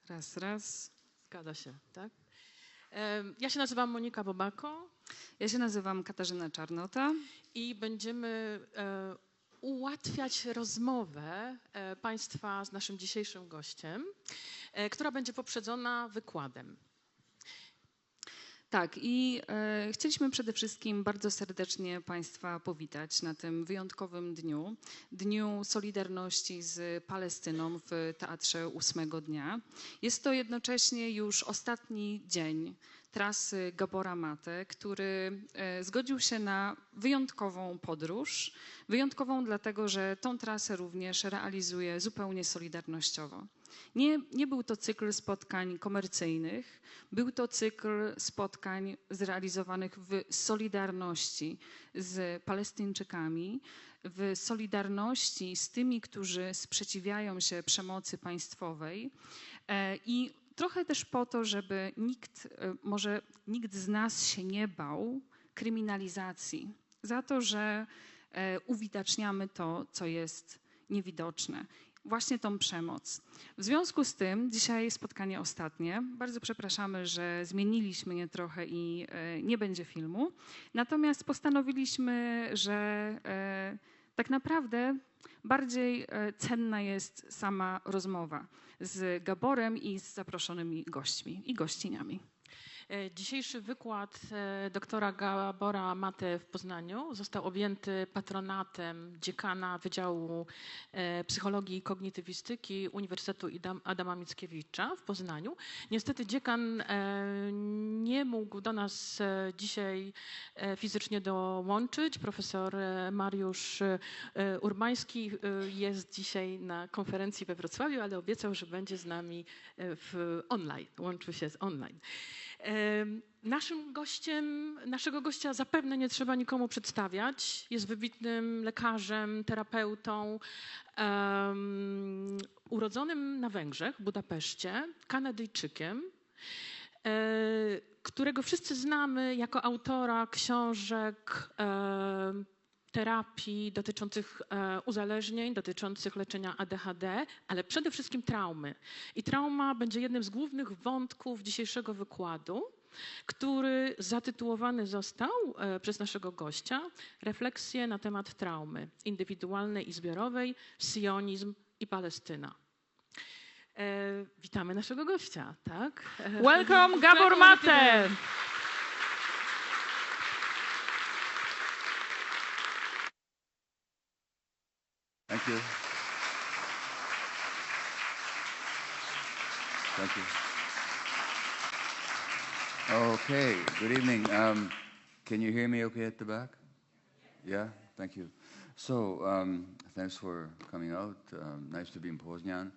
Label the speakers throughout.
Speaker 1: Raz, raz.
Speaker 2: Zgadza się, tak? Ja się nazywam Monika Bobako.
Speaker 1: Ja się nazywam Katarzyna Czarnota.
Speaker 2: I będziemy ułatwiać rozmowę Państwa z naszym dzisiejszym gościem, która będzie poprzedzona wykładem.
Speaker 1: Tak, i chcieliśmy przede wszystkim bardzo serdecznie Państwa powitać na tym wyjątkowym dniu, Dniu Solidarności z Palestyną w Teatrze Ósmego Dnia. Jest to jednocześnie już ostatni dzień trasy Gabora Maté, który zgodził się na wyjątkową podróż. Wyjątkową dlatego, że tą trasę również realizuje zupełnie solidarnościowo. Nie był to cykl spotkań komercyjnych, był to cykl spotkań zrealizowanych w solidarności z Palestyńczykami, w solidarności z tymi, którzy sprzeciwiają się przemocy państwowej i trochę też po to, żeby nikt z nas się nie bał kryminalizacji za to, że uwidaczniamy to, co jest niewidoczne. Właśnie tą przemoc. W związku z tym dzisiaj spotkanie ostatnie. Bardzo przepraszamy, że zmieniliśmy je trochę i nie będzie filmu. Natomiast postanowiliśmy, że tak naprawdę bardziej cenna jest sama rozmowa z Gaborem i z zaproszonymi gośćmi i gościniami.
Speaker 2: Dzisiejszy wykład doktora Gabora Maté w Poznaniu został objęty patronatem dziekana Wydziału Psychologii i Kognitywistyki Uniwersytetu Adama Mickiewicza w Poznaniu. Niestety dziekan nie mógł do nas dzisiaj fizycznie dołączyć. Profesor Mariusz Urbański jest dzisiaj na konferencji we Wrocławiu, ale obiecał, że będzie z nami online, łączył się z online. Naszego gościa zapewne nie trzeba nikomu przedstawiać. Jest wybitnym lekarzem, terapeutą, urodzonym na Węgrzech, w Budapeszcie, Kanadyjczykiem, którego wszyscy znamy jako autora książek terapii dotyczących uzależnień, dotyczących leczenia ADHD, ale przede wszystkim traumy. I trauma będzie jednym z głównych wątków dzisiejszego wykładu, który zatytułowany został przez naszego gościa Refleksje na temat traumy indywidualnej i zbiorowej, sionizm i Palestyna. Witamy naszego gościa, tak?
Speaker 1: Welcome, Gabor Maté!
Speaker 3: Thank you. Thank you. Okay, good evening. Can you hear me okay at the back? Yeah, thank you. So, thanks for coming out. Nice to be in Poznań.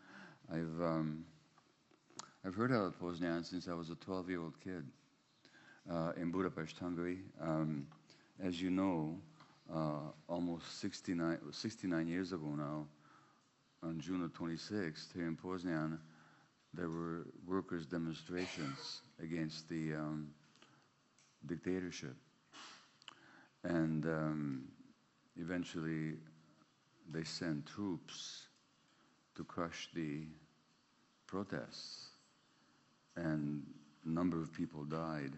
Speaker 3: I've heard about Poznań since I was a 12-year-old kid in Budapest, Hungary. As you know, almost 69 years ago now, on June the 26th, here in Poznań, there were workers' demonstrations against the dictatorship. And eventually they sent troops to crush the protests. And a number of people died,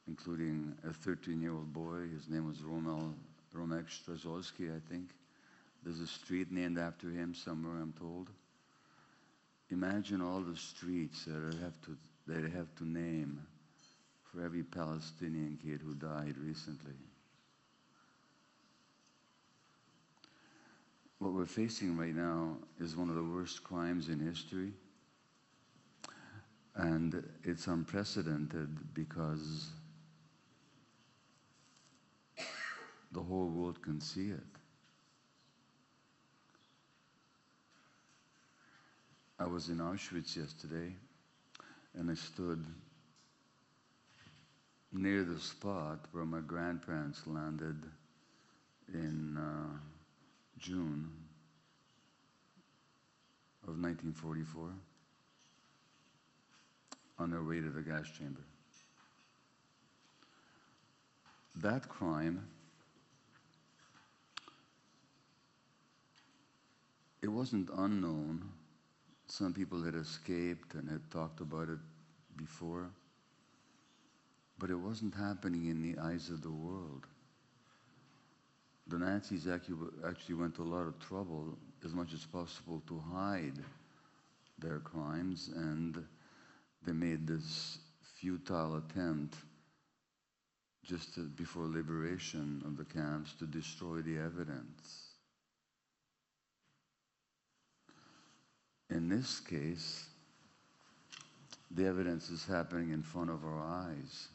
Speaker 3: including a 13-year-old boy. His name was Romek Strazowski, I think. There's a street named after him somewhere, I'm told. Imagine all the streets that they have to name for every Palestinian kid who died recently. What we're facing right now is one of the worst crimes in history. And it's unprecedented because the whole world can see it. I was in Auschwitz yesterday, and I stood near the spot where my grandparents landed in June of 1944 on their way to the gas chamber. That crime, it wasn't unknown some people had escaped and had talked about it before, but it wasn't happening in the eyes of the world. The Nazis actually went to a lot of trouble, as much as possible, to hide their crimes, and they made this futile attempt just before liberation of the camps to destroy the evidence. In this case, the evidence is happening in front of our eyes.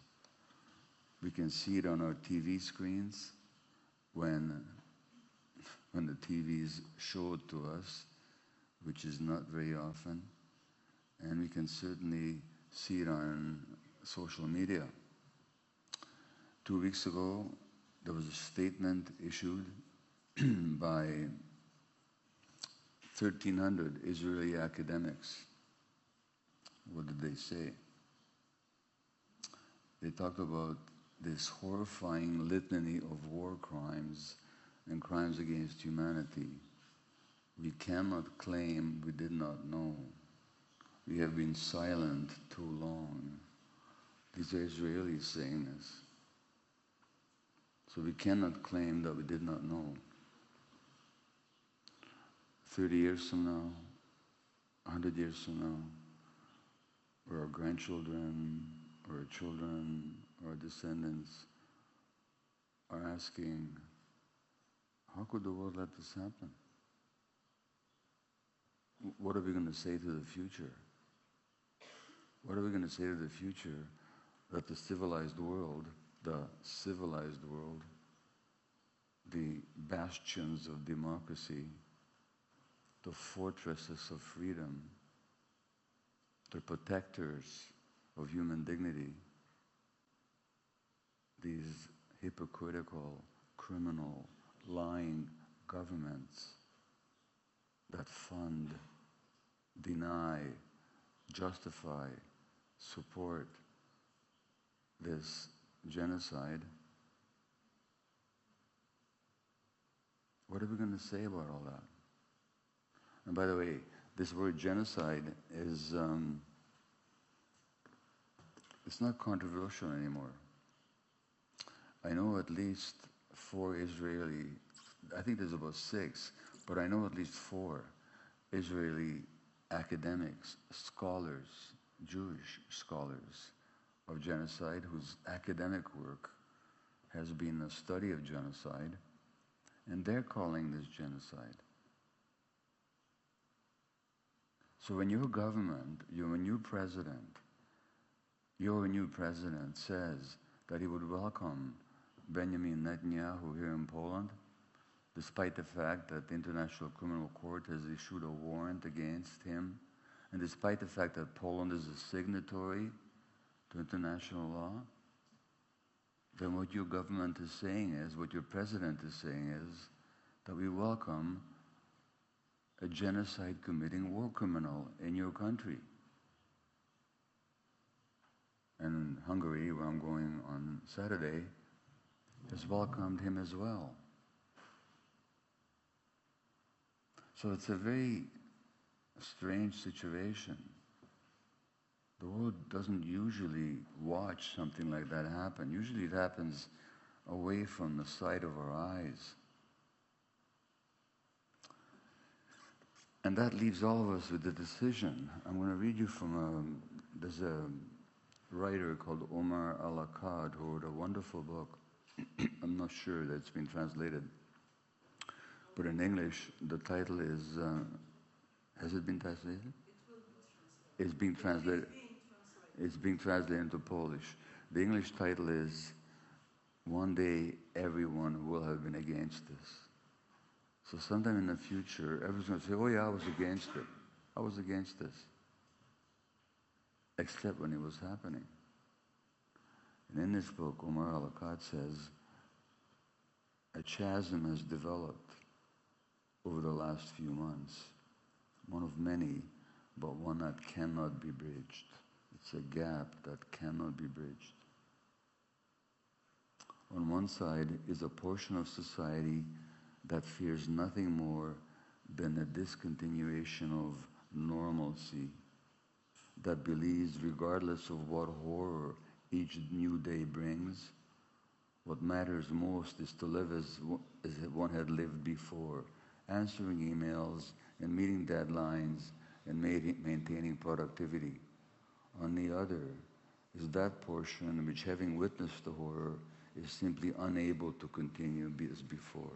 Speaker 3: We can see it on our TV screens when the TVs show it to us, which is not very often, and we can certainly see it on social media. 2 weeks ago, there was a statement issued by 1,300 Israeli academics. What did they say? They talked about this horrifying litany of war crimes and crimes against humanity. We cannot claim we did not know. We have been silent too long. These are Israelis saying this. So we cannot claim that we did not know. 30 years from now, 100 years from now, or our grandchildren, or our children, or our descendants are asking, how could the world let this happen? What are we going to say to the future? What are we going to say to the future that the civilized world, the bastions of democracy, the fortresses of freedom, the protectors of human dignity, these hypocritical, criminal, lying governments that fund, deny, justify, support this genocide, what are we going to say about all that? And by the way, this word genocide is, it's not controversial anymore. I know at least 4 Israeli, I think there's about 6, but I know at least 4 Israeli academics, scholars, Jewish scholars of genocide, whose academic work has been a study of genocide, and they're calling this genocide. So when your government, your new president says that he would welcome Benjamin Netanyahu here in Poland, despite the fact that the International Criminal Court has issued a warrant against him, and despite the fact that Poland is a signatory to international law, then what your government is saying is, what your president is saying is, that we welcome a genocide-committing war criminal in your country. And Hungary, where I'm going on Saturday, has welcomed him as well. So it's a very strange situation. The world doesn't usually watch something like that happen. Usually it happens away from the sight of our eyes. And that leaves all of us with the decision. I'm going to read you from there's a writer called Omar Al-Akkad who wrote a wonderful book. I'm not sure that it's been translated. But in English, the title is, has it been translated? It will be translated. It's being translated. It's being translated into Polish. The English title is, One Day Everyone Will Have Been Against This. So sometime in the future, everyone's going to say, oh yeah, I was against it. I was against this. Except when it was happening. And in this book, Omar Al-Akkad says, a chasm has developed over the last few months. One of many, but one that cannot be bridged. It's a gap that cannot be bridged. On one side is a portion of society that fears nothing more than the discontinuation of normalcy that believes, regardless of what horror each new day brings, what matters most is to live as one had lived before, answering emails and meeting deadlines and maintaining productivity. On the other is that portion which, having witnessed the horror, is simply unable to continue as before.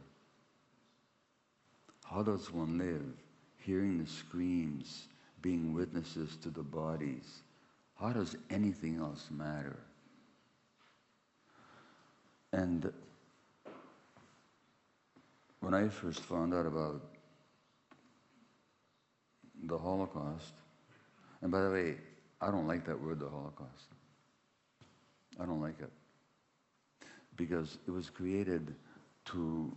Speaker 3: How does one live, hearing the screams, being witnesses to the bodies? How does anything else matter? And when I first found out about the Holocaust, and by the way, I don't like that word, the Holocaust. I don't like it. Because it was created to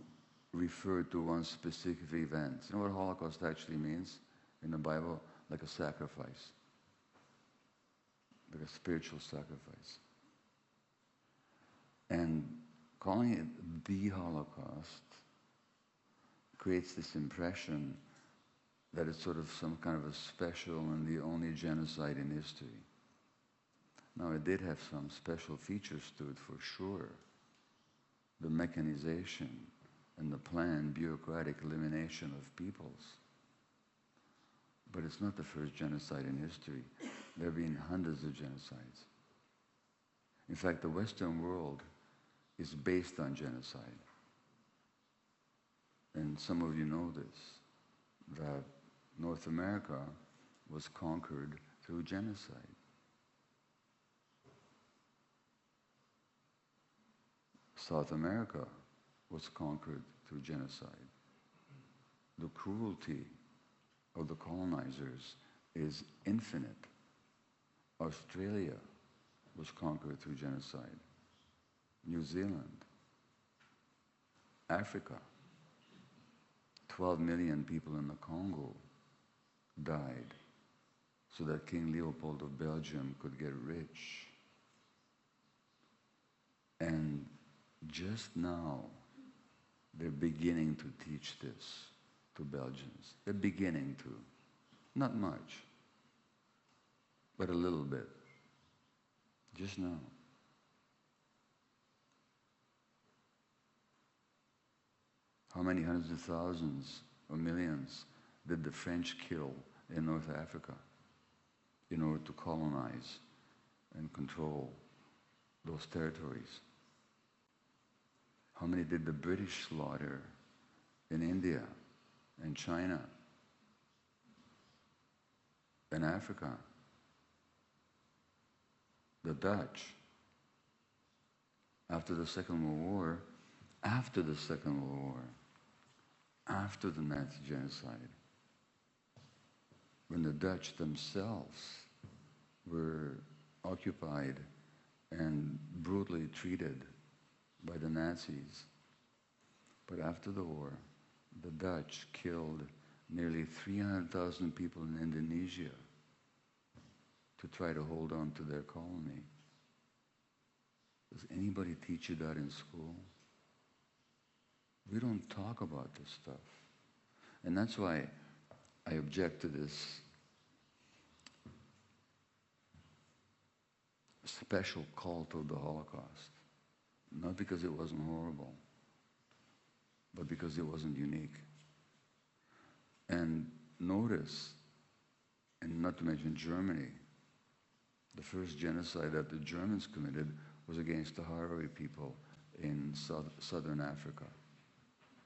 Speaker 3: refer to one specific event. You know what Holocaust actually means in the Bible? Like a sacrifice. Like a spiritual sacrifice. And calling it the Holocaust creates this impression that it's sort of some kind of a special and the only genocide in history. Now, it did have some special features to it, for sure. The mechanization and the planned bureaucratic elimination of peoples. But it's not the first genocide in history. There have been hundreds of genocides. In fact, the Western world is based on genocide. And some of you know this, that North America was conquered through genocide. South America was conquered through genocide. The cruelty of the colonizers is infinite. Australia was conquered through genocide. New Zealand, Africa, 12 million people in the Congo died so that King Leopold of Belgium could get rich. And just now, they're beginning to teach this to Belgians. They're beginning to. Not much, but a little bit. Just now. How many hundreds of thousands or millions did the French kill in North Africa in order to colonize and control those territories? How many did the British slaughter in India and China and Africa? The Dutch, after the Second World War, after the Nazi genocide, when the Dutch themselves were occupied and brutally treated by the Nazis. But after the war, the Dutch killed nearly 300,000 people in Indonesia to try to hold on to their colony. Does anybody teach you that in school? We don't talk about this stuff. And that's why I object to this special cult of the Holocaust. Not because it wasn't horrible, but because it wasn't unique. And notice, and not to mention Germany, the first genocide that the Germans committed was against the Harari people in southern Africa,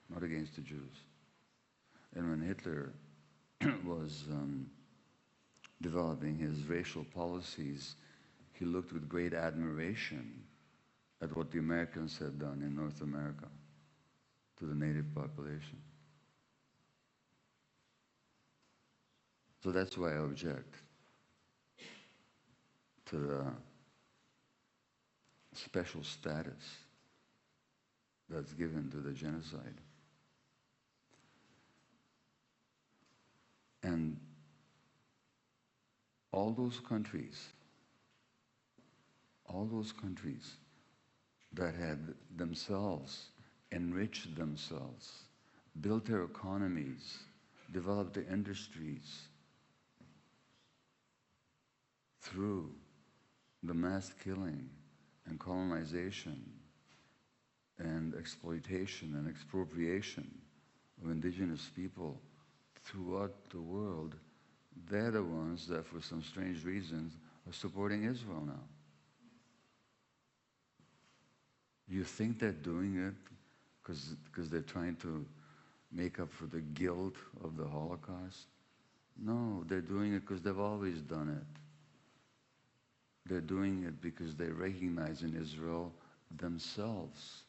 Speaker 3: not against the Jews. And when Hitler was developing his racial policies, he looked with great admiration at what the Americans had done in North America to the native population. So that's why I object to the special status that's given to the genocide. And all those countries that had themselves enriched themselves, built their economies, developed their industries, through the mass killing and colonization and exploitation and expropriation of indigenous people throughout the world, they're the ones that, for some strange reasons, are supporting Israel now. You think they're doing it because they're trying to make up for the guilt of the Holocaust? No, they're doing it because they've always done it. They're doing it because they recognize in Israel themselves.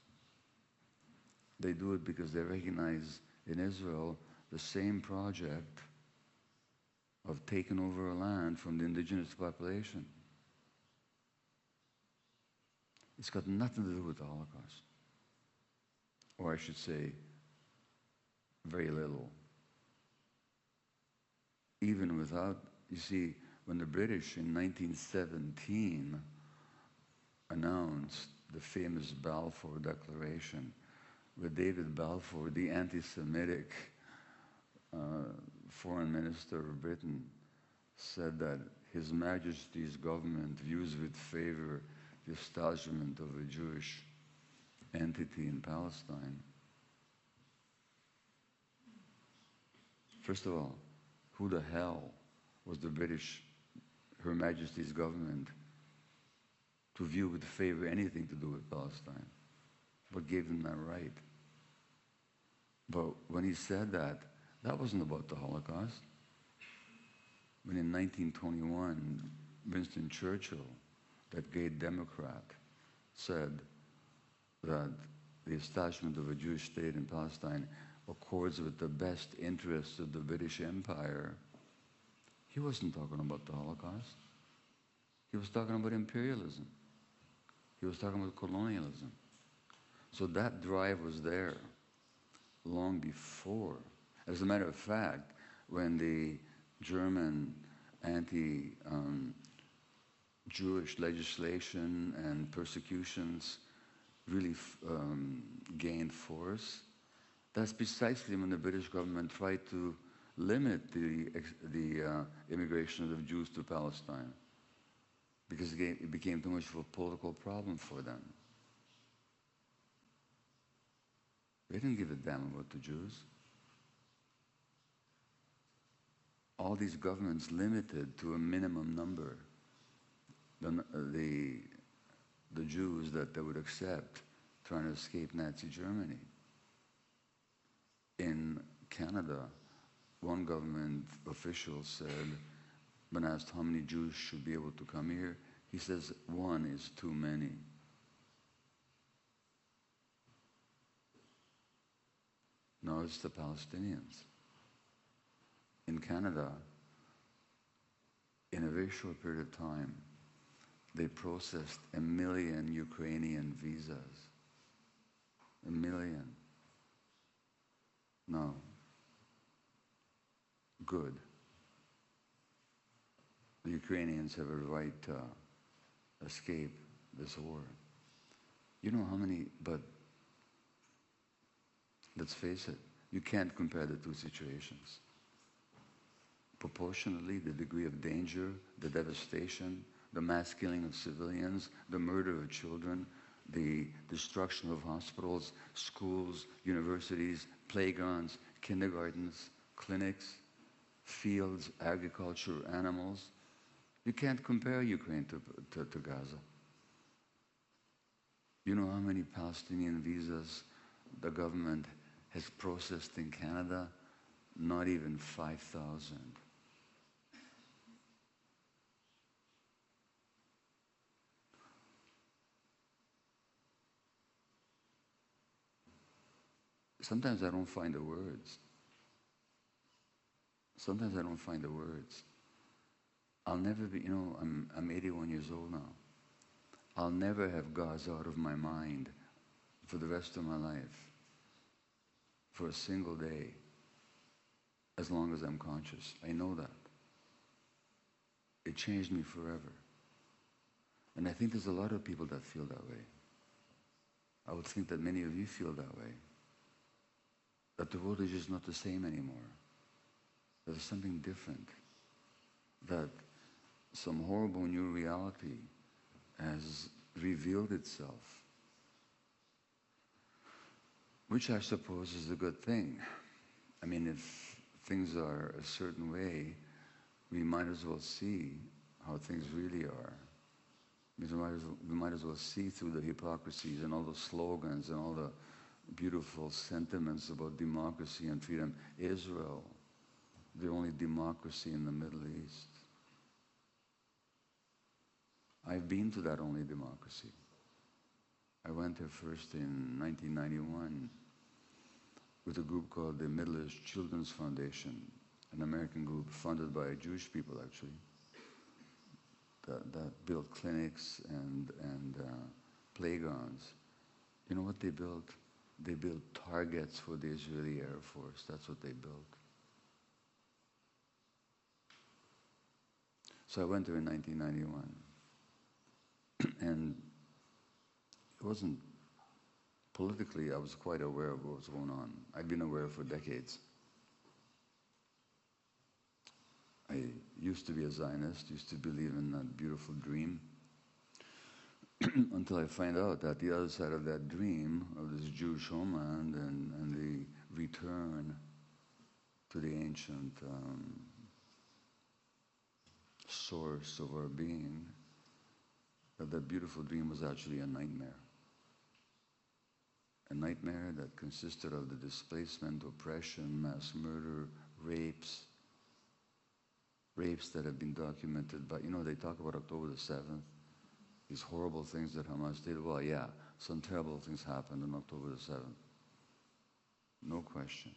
Speaker 3: They do it because they recognize in Israel the same project of taking over a land from the indigenous population. It's got nothing to do with the Holocaust. Or I should say, very little. Even without, you see, when the British in 1917 announced the famous Balfour Declaration, where David Balfour, the anti-Semitic foreign minister of Britain, said that His Majesty's government views with favor the establishment of a Jewish entity in Palestine. First of all, who the hell was the British, Her Majesty's government, to view with favor anything to do with Palestine? What gave them that right? But when he said that, that wasn't about the Holocaust. When in 1921, Winston Churchill, that great Democrat, said that the establishment of a Jewish state in Palestine accords with the best interests of the British Empire, he wasn't talking about the Holocaust. He was talking about imperialism. He was talking about colonialism. So that drive was there long before. As a matter of fact, when the German anti-Jewish legislation and persecutions really gained force, that's precisely when the British government tried to limit the immigration of Jews to Palestine, because it became too much of a political problem for them. They didn't give a damn about the Jews. All these governments limited to a minimum number the Jews that they would accept trying to escape Nazi Germany. In Canada, one government official said, when asked how many Jews should be able to come here, he says, one is too many. No, it's the Palestinians. In Canada, in a very short period of time, they processed 1 million Ukrainian visas. 1 million. No. Good. The Ukrainians have a right to escape this war. You know how many, but let's face it, you can't compare the two situations. Proportionally, the degree of danger, the devastation, the mass killing of civilians, the murder of children, the destruction of hospitals, schools, universities, playgrounds, kindergartens, clinics, fields, agriculture, animals. You can't compare Ukraine to Gaza. You know how many Palestinian visas the government has processed in Canada? Not even 5,000. Sometimes I don't find the words. Sometimes I don't find the words. I'll never be, you know, I'm 81 years old now. I'll never have Gaza out of my mind for the rest of my life, for a single day, as long as I'm conscious. I know that. It changed me forever. And I think there's a lot of people that feel that way. I would think that many of you feel that way. That the world is just not the same anymore. That there's something different. That some horrible new reality has revealed itself, which I suppose is a good thing. I mean, if things are a certain way, we might as well see how things really are. We might as well see through the hypocrisies and all the slogans and all the beautiful sentiments about democracy and freedom. Israel, the only democracy in the Middle East. I've been to that only democracy. I went there first in 1991 with a group called the Middle East Children's Foundation, an American group funded by Jewish people, actually, that built clinics and playgrounds. You know what they built? They built targets for the Israeli Air Force. That's what they built. So I went there in 1991. And it wasn't politically, I was quite aware of what was going on. I'd been aware for decades. I used to be a Zionist, used to believe in that beautiful dream, until I find out that the other side of that dream, of this Jewish homeland and the return to the ancient source of our being, that beautiful dream was actually a nightmare. A nightmare that consisted of the displacement, oppression, mass murder, rapes that have been documented by, they talk about October the 7th, these horrible things that Hamas did. Well, yeah, some terrible things happened on October the 7th. No question.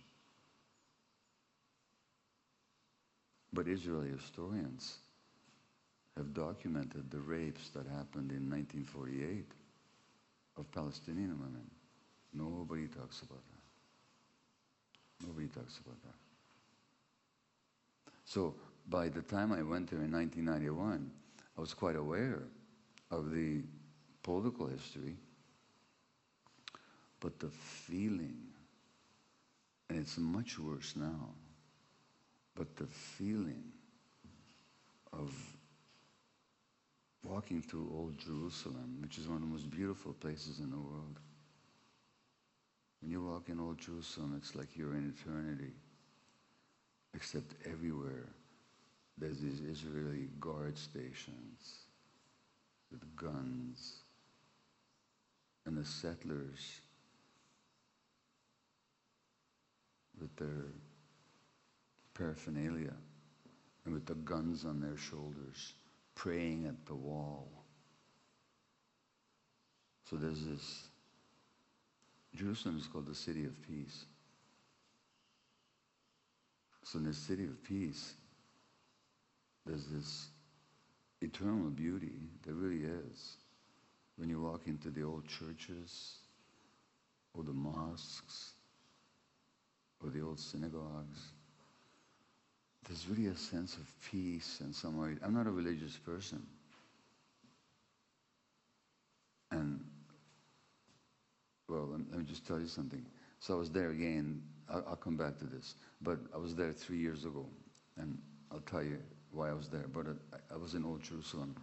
Speaker 3: But Israeli historians have documented the rapes that happened in 1948 of Palestinian women. Nobody talks about that. Nobody talks about that. So by the time I went there in 1991, I was quite aware of the political history, but the feeling, and it's much worse now, but the feeling of walking through Old Jerusalem, which is one of the most beautiful places in the world. When you walk in Old Jerusalem, it's like you're in eternity. Except everywhere, there's these Israeli guard stations with guns. And the settlers with their paraphernalia and with the guns on their shoulders, praying at the wall. So there's this, Jerusalem is called the City of Peace. So in the City of Peace, there's this eternal beauty, there really is. When you walk into the old churches, or the mosques, or the old synagogues, there's really a sense of peace and somewhere. I'm not a religious person. And, well, let me just tell you something. So I was there again, I'll come back to this, but I was there 3 years ago, and I'll tell you why I was there. But I was in Old Jerusalem,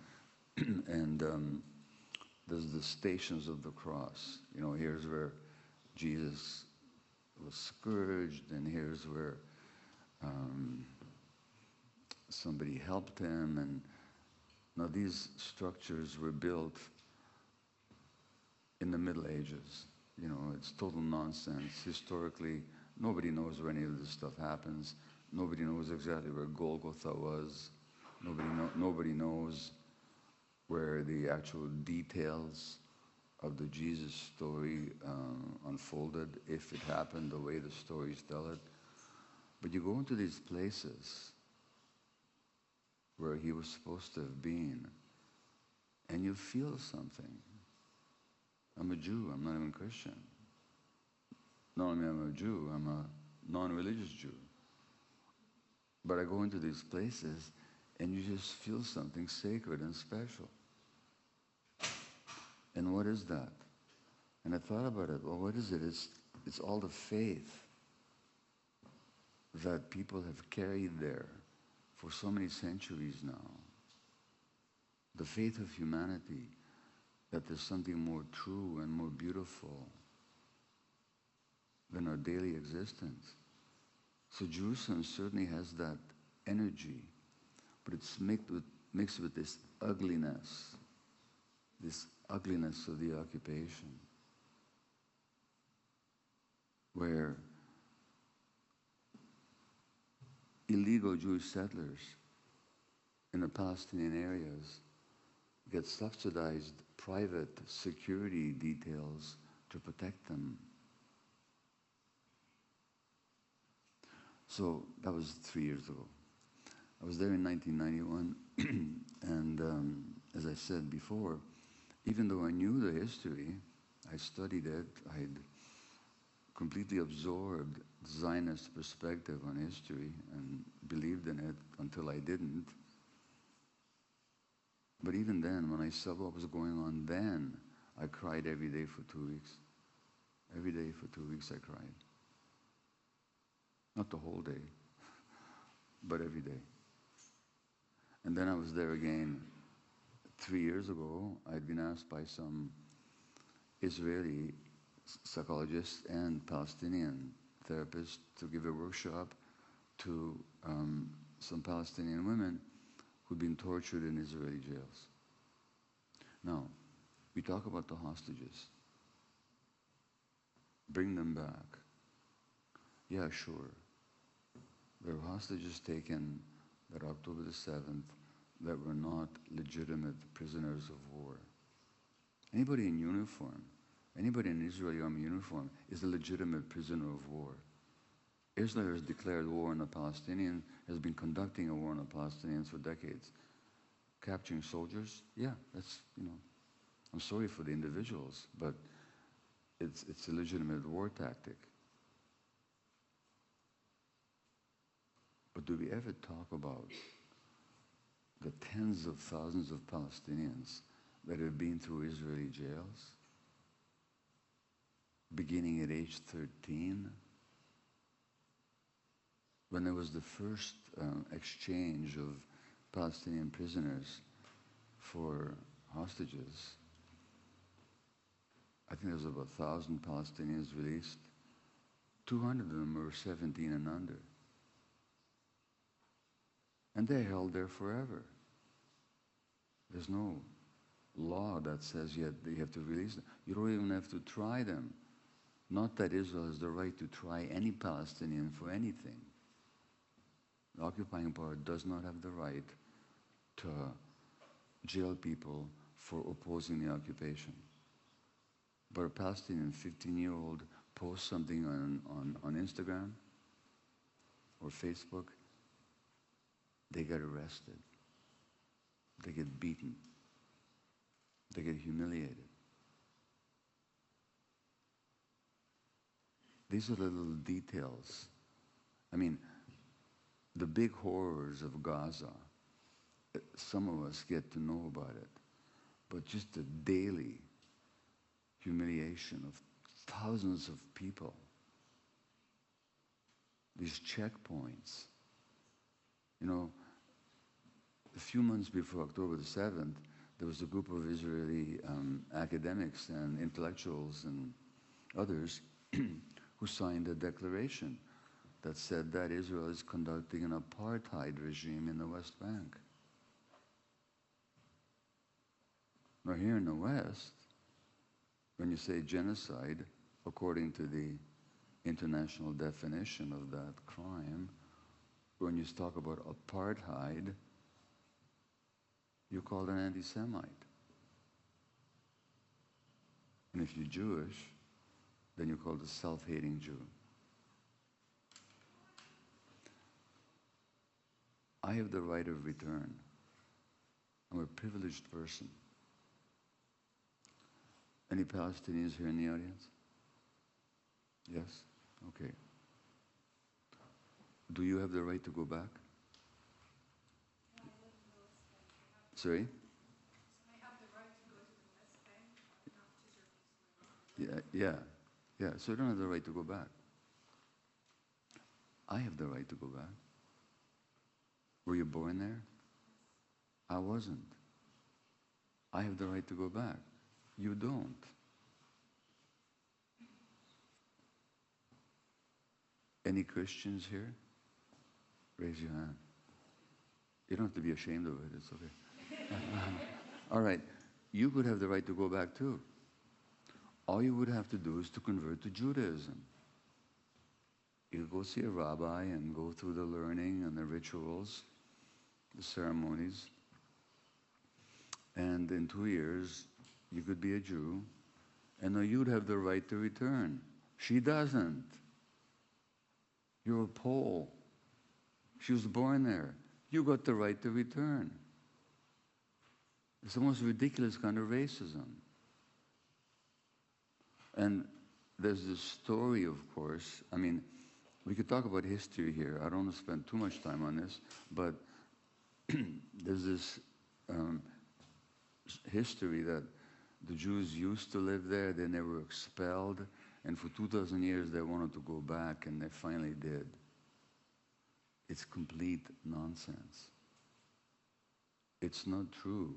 Speaker 3: and there's the Stations of the Cross. Here's where Jesus was scourged, and here's where somebody helped him. And now these structures were built in the Middle Ages. It's total nonsense. Historically, nobody knows where any of this stuff happens. Nobody knows exactly where Golgotha was. Nobody knows where the actual details of the Jesus story unfolded, if it happened the way the stories tell it. But you go into these places where he was supposed to have been, and you feel something. I'm a Jew, I'm not even Christian. Not only am I a Jew, I'm a non-religious Jew. But I go into these places and you just feel something sacred and special. And what is that? And I thought about it, well, what is it? It's all the faith that people have carried there for so many centuries now. the faith of humanity, that there's something more true and more beautiful than our daily existence. So Jerusalem certainly has that energy, but it's mixed with this ugliness of the occupation, where illegal Jewish settlers in the Palestinian areas get subsidized private security details to protect them. So that was 3 years ago. I was there in 1991, and as I said before, even though I knew the history, I studied it, I'd completely absorbed Zionist perspective on history and believed in it until I didn't. But even then, when I saw what was going on then, I cried every day for 2 weeks. Every day for 2 weeks I cried. Not the whole day, but every day. And then I was there again 3 years ago. I'd been asked by some Israeli psychologists and Palestinian therapists to give a workshop to some Palestinian women who'd been tortured in Israeli jails. Now, we talk about the hostages. Bring them back. Yeah, sure. There were hostages taken that October the 7th that were not legitimate prisoners of war. Anybody in uniform, anybody in Israeli army uniform is a legitimate prisoner of war. Israel has declared war on the Palestinians, has been conducting a war on the Palestinians for decades. Capturing soldiers, yeah, that's, I'm sorry for the individuals, but it's a legitimate war tactic. But do we ever talk about the tens of thousands of Palestinians that have been through Israeli jails, beginning at age 13? When there was the first exchange of Palestinian prisoners for hostages, I think there was about 1,000 Palestinians released. 200 of them were 17 and under. And they're held there forever. There's no law that says you have to release them. You don't even have to try them. Not that Israel has the right to try any Palestinian for anything. The occupying power does not have the right to jail people for opposing the occupation. But a Palestinian 15-year-old posts something on Instagram or Facebook, they get arrested. They get beaten. They get humiliated. These are the little details. I mean, the big horrors of Gaza, some of us get to know about it, but just the daily humiliation of thousands of people, these checkpoints. A few months before October the 7th, there was a group of Israeli academics and intellectuals and others who signed a declaration that said that Israel is conducting an apartheid regime in the West Bank. Now here in the West, when you say genocide, according to the international definition of that crime, when you talk about apartheid, you're called an anti-Semite. And if you're Jewish, then you're called a self-hating Jew. I have the right of return. I'm a privileged person. Any Palestinians here in the audience? Yes? Okay. Do you have the right to go back? Sorry?
Speaker 4: I have the right to go to the West Bank, but not to Jerusalem.
Speaker 3: Yeah. So you don't have the right to go back. I have the right to go back. Were you born there? I wasn't. I have the right to go back. You don't. Any Christians here? Raise your hand. You don't have to be ashamed of it, it's okay. All right, you could have the right to go back too. All you would have to do is to convert to Judaism. You go see a rabbi and go through the learning and the rituals, the ceremonies, and in 2 years you could be a Jew, and now you'd have the right to return. She doesn't. You're a Pole. She was born there. You got the right to return. It's the most ridiculous kind of racism. And there's this story, of course. I mean, we could talk about history here. I don't want to spend too much time on this, but there's this history that the Jews used to live there, then they were expelled, and for 2,000 years they wanted to go back, and they finally did. It's complete nonsense. It's not true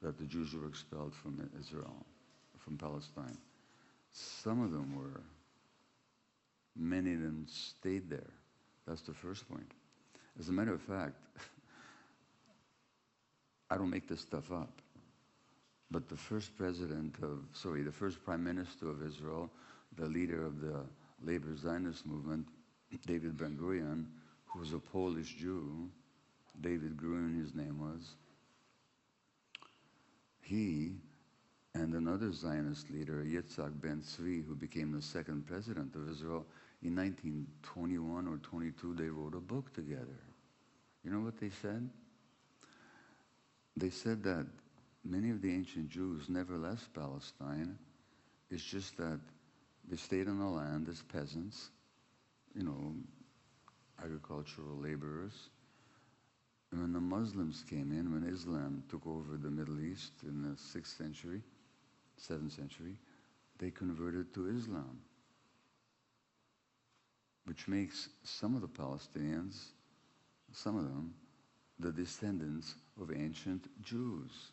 Speaker 3: that the Jews were expelled from Israel, from Palestine. Some of them were. Many of them stayed there. That's the first point. As a matter of fact, I don't make this stuff up, but the first prime minister of Israel, the leader of the labor Zionist movement, David Ben-Gurion, who was a Polish Jew, David Gruen his name was, he and another Zionist leader, Yitzhak Ben-Tzvi, who became the second president of Israel, in 1921 or 22, they wrote a book together. You know what they said? They said that many of the ancient Jews never left Palestine. It's just that they stayed on the land as peasants, agricultural laborers. And when the Muslims came in, when Islam took over the Middle East in the 6th century, 7th century, they converted to Islam, which makes some of the Palestinians, some of them, the descendants of ancient Jews.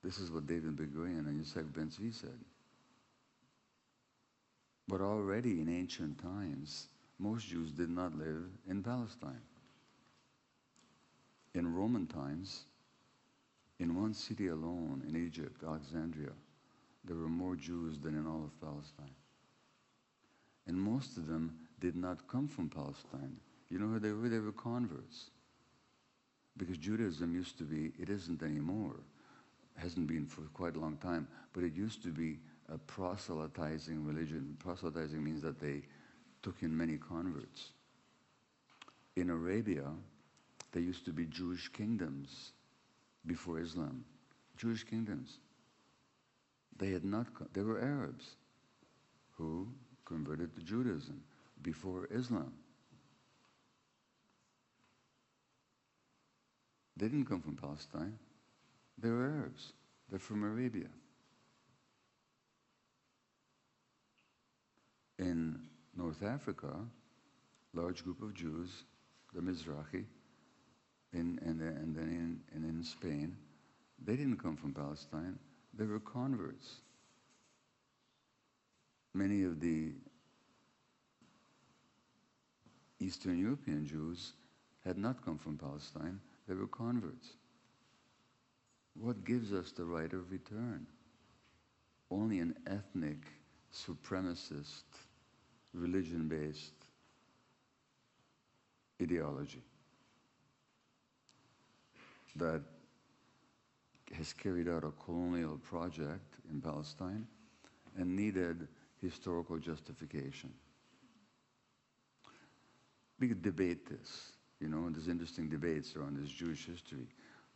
Speaker 3: This is what David Ben-Gurion and Yitzhak Ben-Tzvi said. But already in ancient times, most Jews did not live in Palestine. In Roman times, in one city alone in Egypt, Alexandria, there were more Jews than in all of Palestine. And most of them did not come from Palestine. You know who they were? They were converts. Because Judaism used to be, it isn't anymore, hasn't been for quite a long time, but it used to be a proselytizing religion. Proselytizing means that they took in many converts. In Arabia, there used to be Jewish kingdoms before Islam. Jewish kingdoms. They were Arabs who converted to Judaism before Islam. They didn't come from Palestine. They were Arabs. They're from Arabia. In North Africa, large group of Jews, the Mizrahi, and then in Spain, they didn't come from Palestine. They were converts. Many of the Eastern European Jews had not come from Palestine. They were converts. What gives us the right of return? Only an ethnic, supremacist, religion-based ideology that has carried out a colonial project in Palestine and needed historical justification. We could debate this, and there's interesting debates around this Jewish history.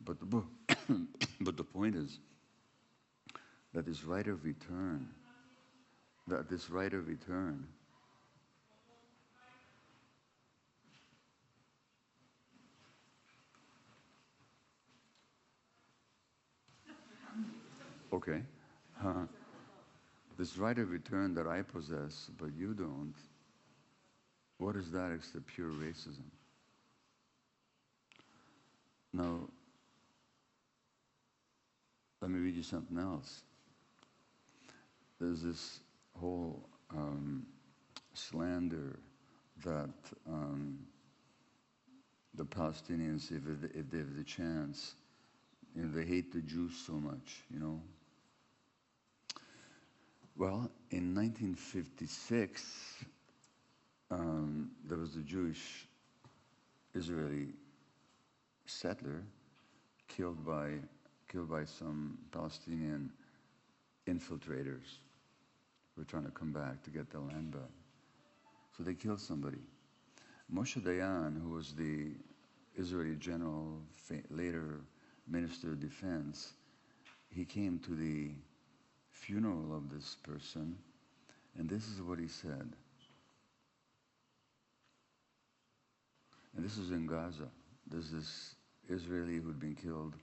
Speaker 3: But the point is that this right of return, okay, this right of return that I possess, but you don't, what is that except pure racism? Now, let me read you something else. There's this whole slander that the Palestinians, if they have the chance, they hate the Jews so much, Well, in 1956, there was a Jewish Israeli settler killed by some Palestinian infiltrators who were trying to come back to get their land back. So they killed somebody. Moshe Dayan, who was the Israeli general, later Minister of Defense, he came to the funeral of this person, and this is what he said. And this is in Gaza. There's this Israeli who'd been killed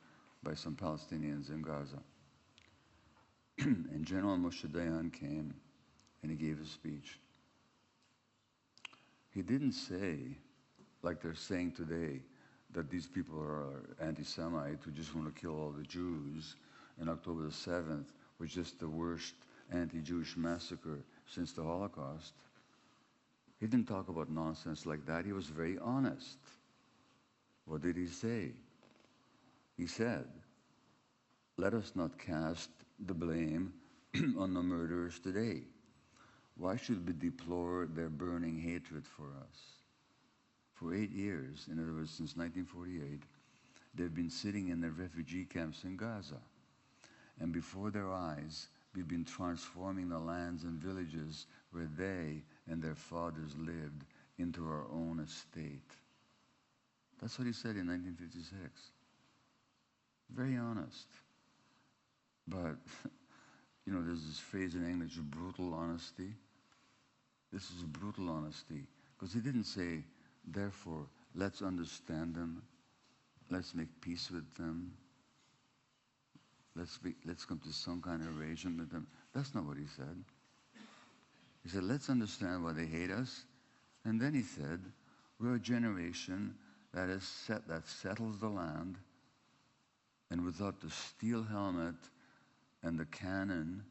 Speaker 3: by some Palestinians in Gaza. And General Moshe Dayan came, and he gave a speech. He didn't say, like they're saying today, that these people are anti-Semite who just want to kill all the Jews, and October the 7th was just the worst anti-Jewish massacre since the Holocaust. He didn't talk about nonsense like that. He was very honest. What did he say? He said, let us not cast the blame on the murderers today. Why should we deplore their burning hatred for us? For 8 years, in other words, since 1948, they've been sitting in their refugee camps in Gaza. And before their eyes, we've been transforming the lands and villages where they and their fathers lived into our own estate. That's what he said in 1956. Very honest. But, there's this phrase in English, brutal honesty. This is brutal honesty. Because he didn't say, therefore, let's understand them. Let's make peace with them. Let's come to some kind of arrangement with them. That's not what he said. He said, let's understand why they hate us. And then he said, we're a generation that settles the land, and without the steel helmet and the cannon,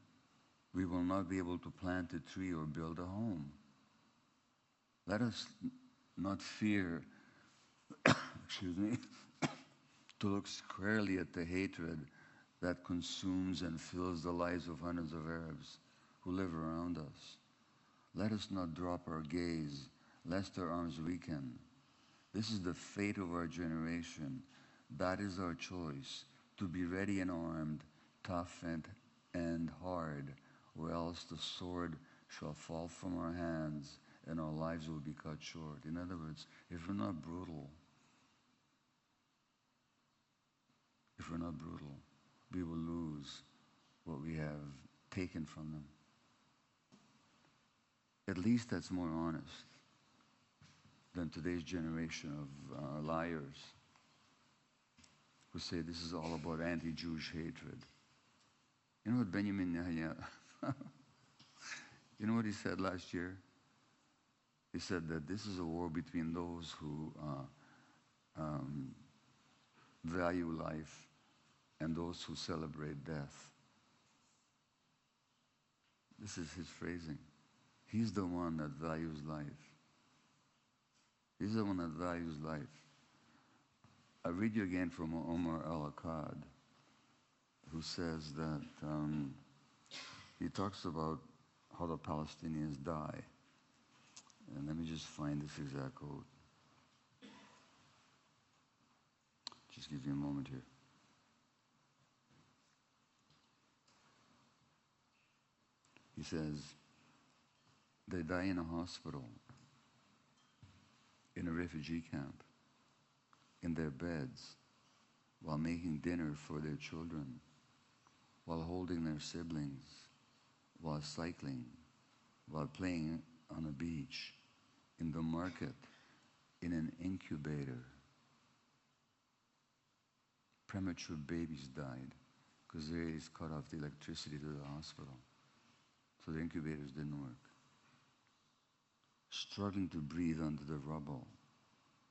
Speaker 3: we will not be able to plant a tree or build a home. Let us not fear, excuse me, to look squarely at the hatred that consumes and fills the lives of hundreds of Arabs who live around us. Let us not drop our gaze, lest our arms weaken. This is the fate of our generation. That is our choice, to be ready and armed, tough and hard, or else the sword shall fall from our hands and our lives will be cut short. In other words, if we're not brutal, we will lose what we have taken from them. At least that's more honest than today's generation of liars who say this is all about anti-Jewish hatred. You know what Benjamin Netanyahu, you know what he said last year? He said that this is a war between those who value life and those who celebrate death. This is his phrasing. He's the one that values life. He's the one that values life. I'll read you again from Omar al-Akkad, who says that he talks about how the Palestinians die. And let me just find this exact quote. Just give you a moment here. He says, they die in a hospital, in a refugee camp, in their beds, while making dinner for their children, while holding their siblings, while cycling, while playing on a beach, in the market, in an incubator. Premature babies died because they just cut off the electricity to the hospital. So the incubators didn't work. Struggling to breathe under the rubble,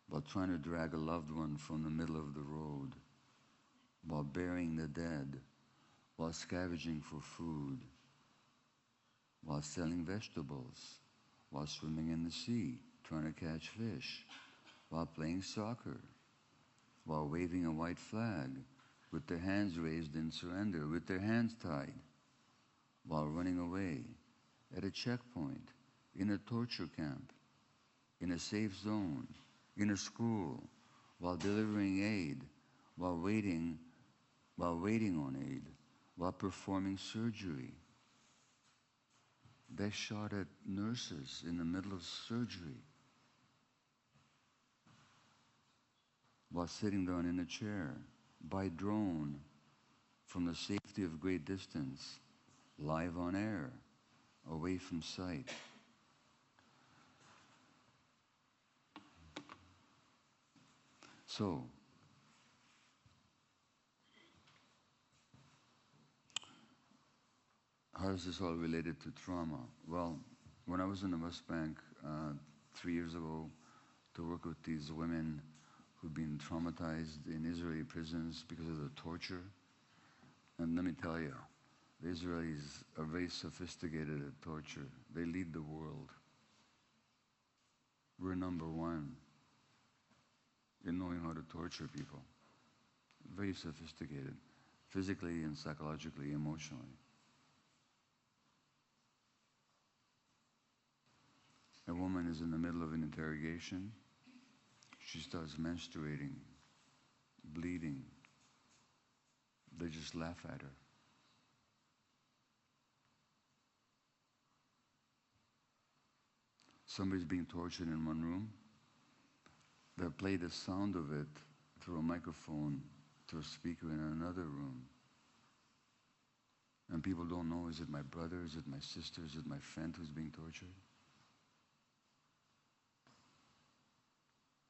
Speaker 3: while trying to drag a loved one from the middle of the road, while burying the dead, while scavenging for food, while selling vegetables, while swimming in the sea, trying to catch fish, while playing soccer, while waving a white flag, with their hands raised in surrender, with their hands tied, while running away, at a checkpoint, in a torture camp, in a safe zone, in a school, while delivering aid, while waiting on aid, while performing surgery. They shot at nurses in the middle of surgery, while sitting down in a chair, by drone, from the safety of great distance, live on air, away from sight. So, how is this all related to trauma? Well, when I was in the West Bank 3 years ago to work with these women who've been traumatized in Israeli prisons because of the torture, and let me tell you, the Israelis are very sophisticated at torture. They lead the world. We're number one in knowing how to torture people. Very sophisticated, physically and psychologically, emotionally. A woman is in the middle of an interrogation. She starts menstruating, bleeding. They just laugh at her. Somebody's being tortured in one room. They'll play the sound of it through a microphone to a speaker in another room. And people don't know, is it my brother, is it my sister, is it my friend who's being tortured?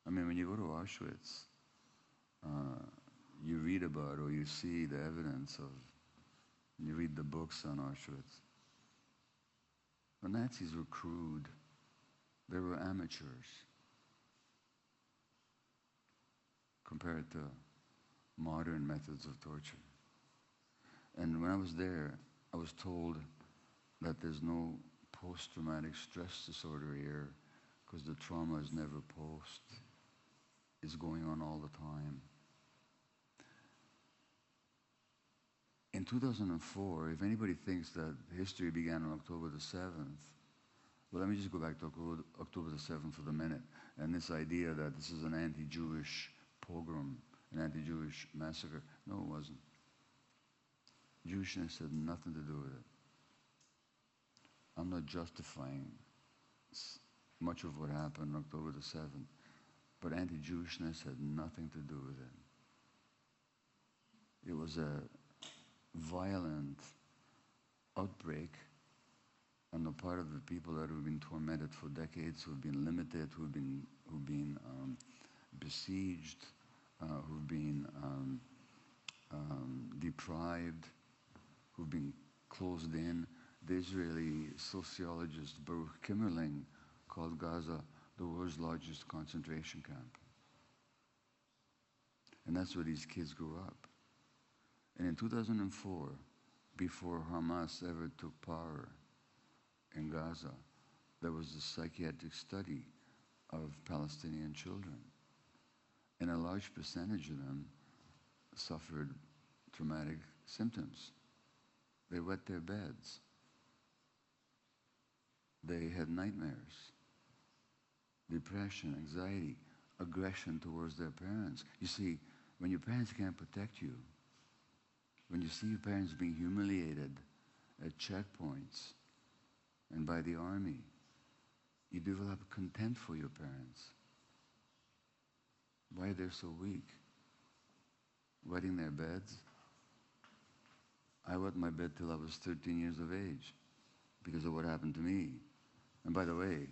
Speaker 3: I mean, when you go to Auschwitz, you read about or you see the evidence of, you read the books on Auschwitz. The Nazis were crude. They were amateurs compared to modern methods of torture. And when I was there, I was told that there's no post-traumatic stress disorder here because the trauma is never post. It's going on all the time. In 2004, if anybody thinks that history began on October the 7th, well, let me just go back to October the 7th for the minute. And this idea that this is an anti-Jewish pogrom, an anti-Jewish massacre. No, it wasn't. Jewishness had nothing to do with it. I'm not justifying much of what happened on October the 7th, but anti-Jewishness had nothing to do with it. It was a violent outbreak on the part of the people that have been tormented for decades, who've been limited, who've been besieged, who've been deprived, who've been closed in. The Israeli sociologist Baruch Kimmerling called Gaza the world's largest concentration camp. And that's where these kids grew up. And in 2004, before Hamas ever took power in Gaza, there was a psychiatric study of Palestinian children. And a large percentage of them suffered traumatic symptoms. They wet their beds. They had nightmares, depression, anxiety, aggression towards their parents. You see, when your parents can't protect you, when you see your parents being humiliated at checkpoints and by the army, you develop contempt for your parents. Why they're so weak? Wetting their beds? I wet my bed till I was 13 years of age because of what happened to me. And by the way,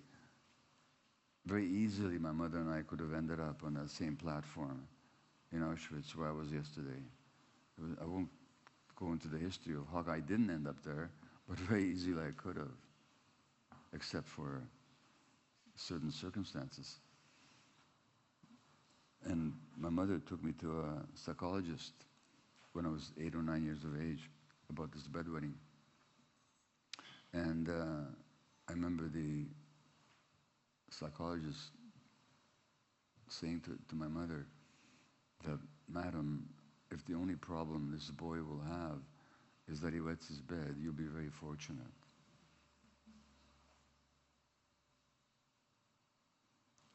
Speaker 3: very easily my mother and I could have ended up on that same platform in Auschwitz where I was yesterday. I won't go into the history of how I didn't end up there, but very easily I could have, except for certain circumstances. And my mother took me to a psychologist when I was 8 or 9 years of age. about this bedwetting. And I remember the psychologist saying to my mother that, "Madam, if the only problem this boy will have is that he wets his bed, you'll be very fortunate."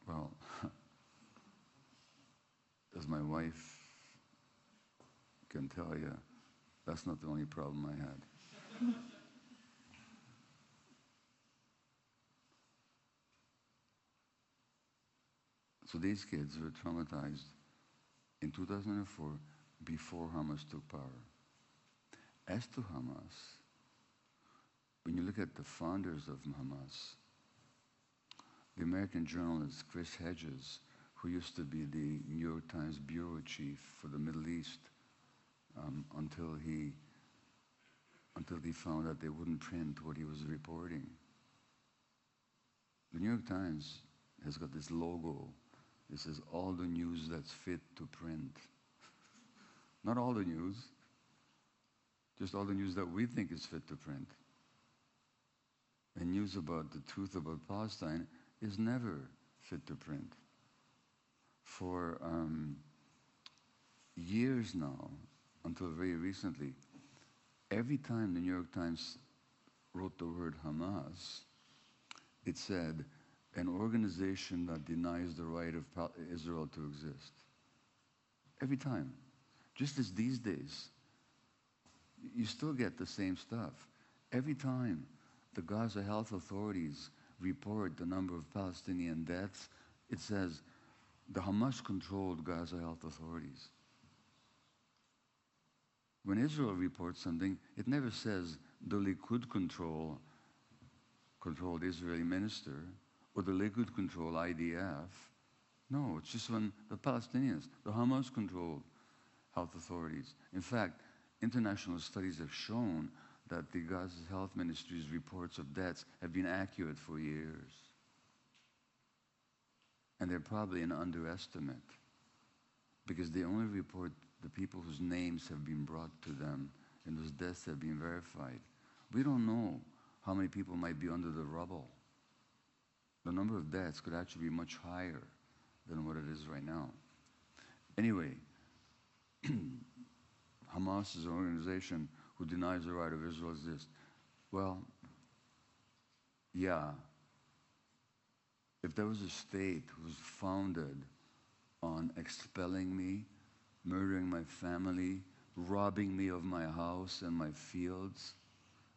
Speaker 3: Well, as my wife can tell you, that's not the only problem I had. So these kids were traumatized in 2004 before Hamas took power. As to Hamas, when you look at the founders of Hamas, the American journalist Chris Hedges, who used to be the New York Times bureau chief for the Middle East, until he found that they wouldn't print what he was reporting. The New York Times has got this logo. It says, "All the news that's fit to print." Not all the news, just all the news that we think is fit to print. And news about the truth about Palestine is never fit to print. For years now, until very recently, every time the New York Times wrote the word Hamas, it said, "An organization that denies the right of Israel to exist." Every time. Just as these days, you still get the same stuff. Every time the Gaza health authorities report the number of Palestinian deaths, it says the Hamas-controlled Gaza health authorities. When Israel reports something, it never says the Likud controlled Israeli minister or the Likud controlled IDF. No, it's just when the Palestinians, the Hamas-controlled health authorities. In fact, international studies have shown that the Gaza Health Ministry's reports of deaths have been accurate for years. And they're probably an underestimate because they only report the people whose names have been brought to them and whose deaths have been verified. We don't know how many people might be under the rubble. The number of deaths could actually be much higher than what it is right now. Anyway, Hamas is an organization who denies the right of Israel to exist. Well, yeah. If there was a state who was founded on expelling me, murdering my family, robbing me of my house and my fields,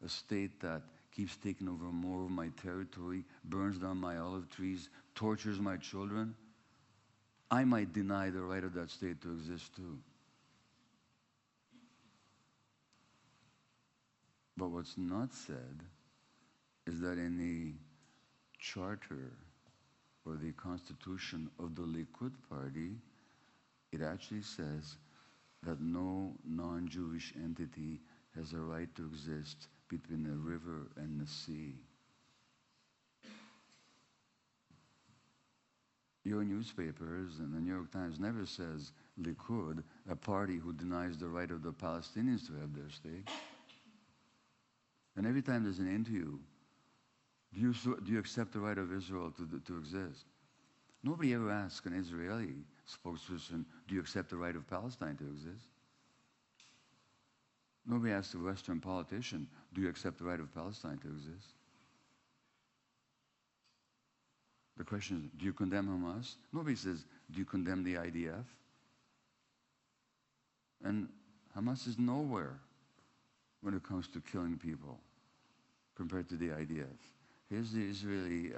Speaker 3: a state that keeps taking over more of my territory, burns down my olive trees, tortures my children, I might deny the right of that state to exist too. But what's not said is that in the charter or the constitution of the Likud party, it actually says that no non-Jewish entity has a right to exist between the river and the sea. Your newspapers and the New York Times never says Likud, a party who denies the right of the Palestinians to have their state. And every time there's an interview, do you accept the right of Israel to exist? Nobody ever asks an Israeli spokesperson, do you accept the right of Palestine to exist? Nobody asks a Western politician, do you accept the right of Palestine to exist? The question is, do you condemn Hamas? Nobody says, do you condemn the IDF? And Hamas is nowhere when it comes to killing people compared to the IDF. Here's the Israeli,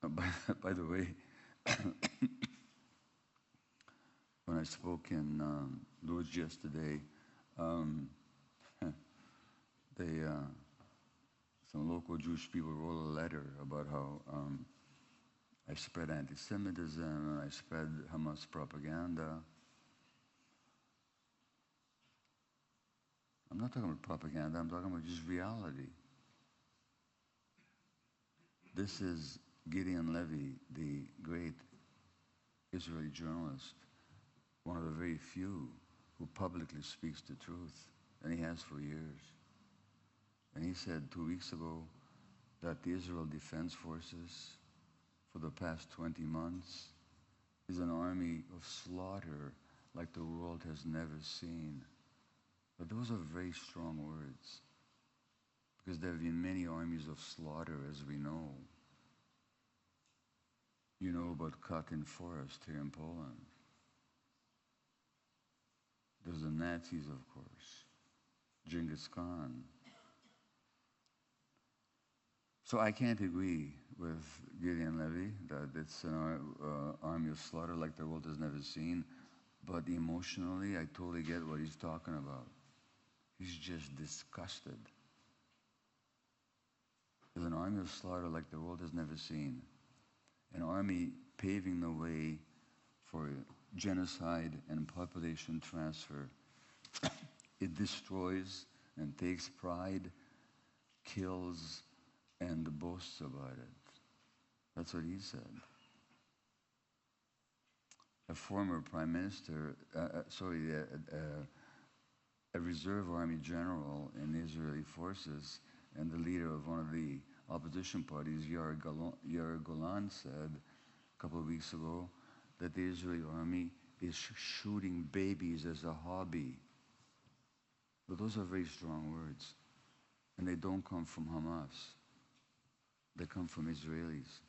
Speaker 3: by the way, when I spoke in Lodz yesterday, some local Jewish people wrote a letter about how I spread anti-Semitism and I spread Hamas propaganda. I'm not talking about propaganda, I'm talking about just reality. This is Gideon Levy, the great Israeli journalist, one of the very few who publicly speaks the truth. and he has for years. And he said 2 weeks ago that the Israel Defense Forces, for the past 20 months, is an army of slaughter like the world has never seen. But those are very strong words, because there have been many armies of slaughter, as we know. You know about Katyn Forest here in Poland. There's the Nazis, of course, Genghis Khan. So I can't agree with Gideon Levy that it's an army of slaughter like the world has never seen, but emotionally I totally get what he's talking about. He's just disgusted. There's an army of slaughter like the world has never seen. An army paving the way for genocide and population transfer. It destroys and takes pride, kills, and boasts about it. That's what he said. A former prime minister, a reserve army general in the Israeli forces and the leader of one of the opposition parties, Yair Golan, said a couple of weeks ago that the Israeli army is shooting babies as a hobby. But those are very strong words, and they don't come from Hamas. They come from Israelis.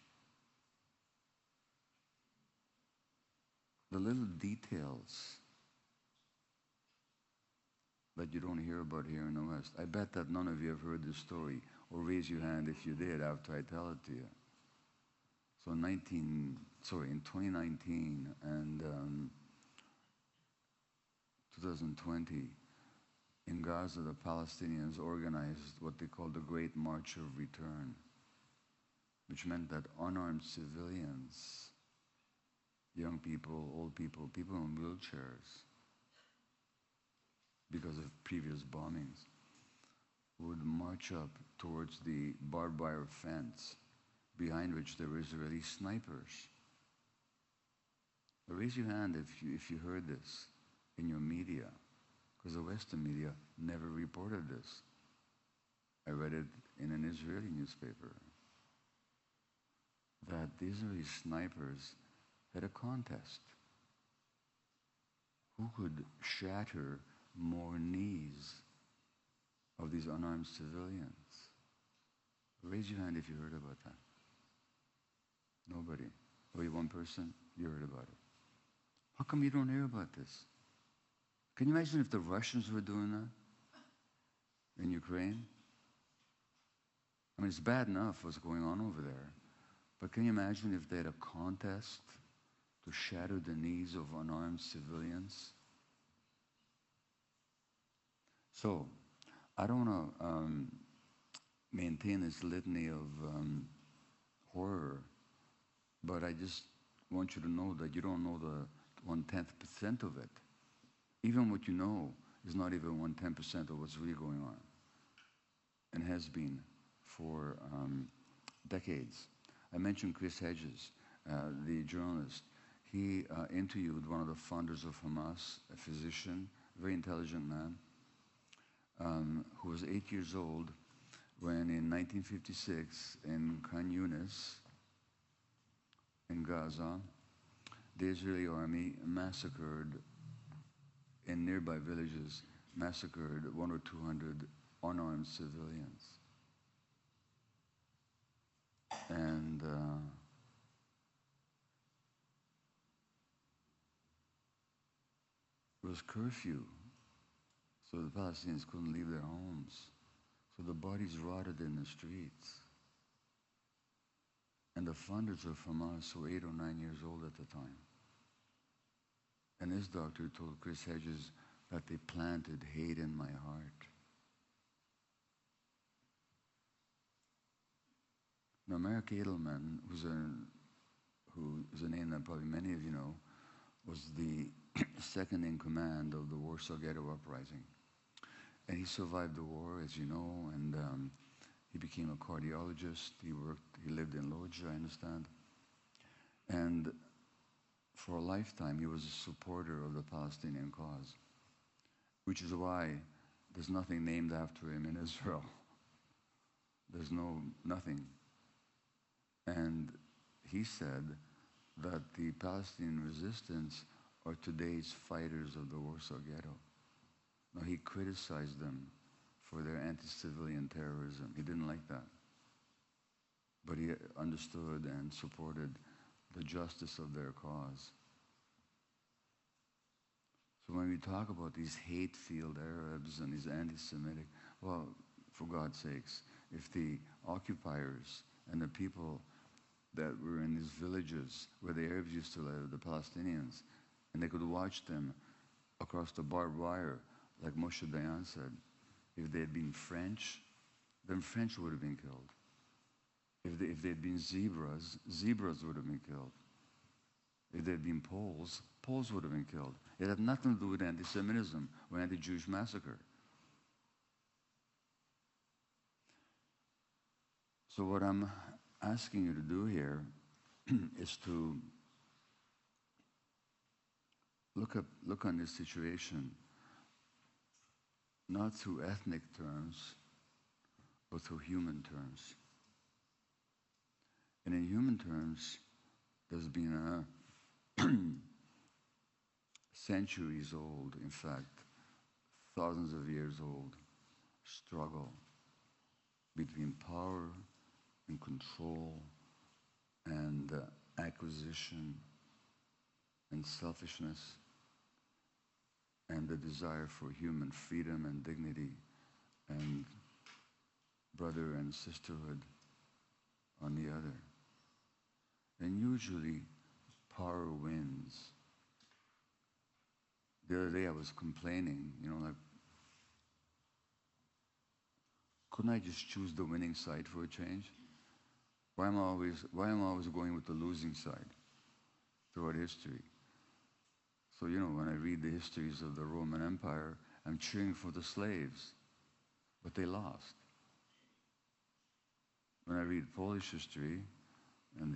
Speaker 3: The little details that you don't hear about here in the West. I bet that none of you have heard this story, or raise your hand if you did after I tell it to you. So in 2019 and 2020, in Gaza, the Palestinians organized what they called the Great March of Return, which meant that unarmed civilians, young people, old people, people in wheelchairs, because of previous bombings, would march up towards the barbed wire fence, behind which there were Israeli snipers. Raise your hand if you heard this in your media, because the Western media never reported this. I read it in an Israeli newspaper, that the Israeli snipers had a contest. Who could shatter more knees of these unarmed civilians? Raise your hand if you heard about that. Nobody. Only one person, you heard about it. How come you don't hear about this? Can you imagine if the Russians were doing that in Ukraine? I mean, it's bad enough what's going on over there, but can you imagine if they had a contest to shatter the knees of unarmed civilians? So, I don't want to maintain this litany of horror, but I just want you to know that you don't know the 1/10% of it. Even what you know is not even 1/10% of what's really going on, and has been for decades. I mentioned Chris Hedges, the journalist. He interviewed one of the founders of Hamas, a physician, a very intelligent man, who was 8 years old when in 1956 in Khan Yunis, in Gaza, the Israeli army massacred, in nearby villages, massacred 100 or 200 unarmed civilians. And it was curfew, so the Palestinians couldn't leave their homes. So the bodies rotted in the streets. And the founders of Hamas were 8 or 9 years old at the time. And this doctor told Chris Hedges that they planted hate in my heart. Now, Mark Edelman, who's a name that probably many of you know, was the second in command of the Warsaw Ghetto Uprising. And he survived the war, as you know, and he became a cardiologist. He lived in Lodz, I understand. And for a lifetime, he was a supporter of the Palestinian cause, which is why There's nothing named after him in Israel. There's nothing. And he said that the Palestinian resistance are today's fighters of the Warsaw Ghetto. Now, he criticized them for their anti-civilian terrorism. He didn't like that. But he understood and supported the justice of their cause. So when we talk about these hate-filled Arabs and these anti-Semitic, well, for God's sakes, if the occupiers and the people that were in these villages where the Arabs used to live, the Palestinians, and they could watch them across the barbed wire, like Moshe Dayan said, if they had been French, then French would have been killed. If they had been zebras, zebras would have been killed. If they had been Poles, Poles would have been killed. It had nothing to do with anti-Semitism or anti-Jewish massacre. So what I'm asking you to do here is to look on this situation not through ethnic terms, but through human terms. And in human terms, there's been a centuries old, in fact, thousands of years old, struggle between power and control and acquisition and selfishness and the desire for human freedom and dignity and brother and sisterhood on the other. And usually power wins. The other day I was complaining, like, couldn't I just choose the winning side for a change? Why am I always going with the losing side throughout history? So, when I read the histories of the Roman Empire, I'm cheering for the slaves, but they lost. When I read Polish history and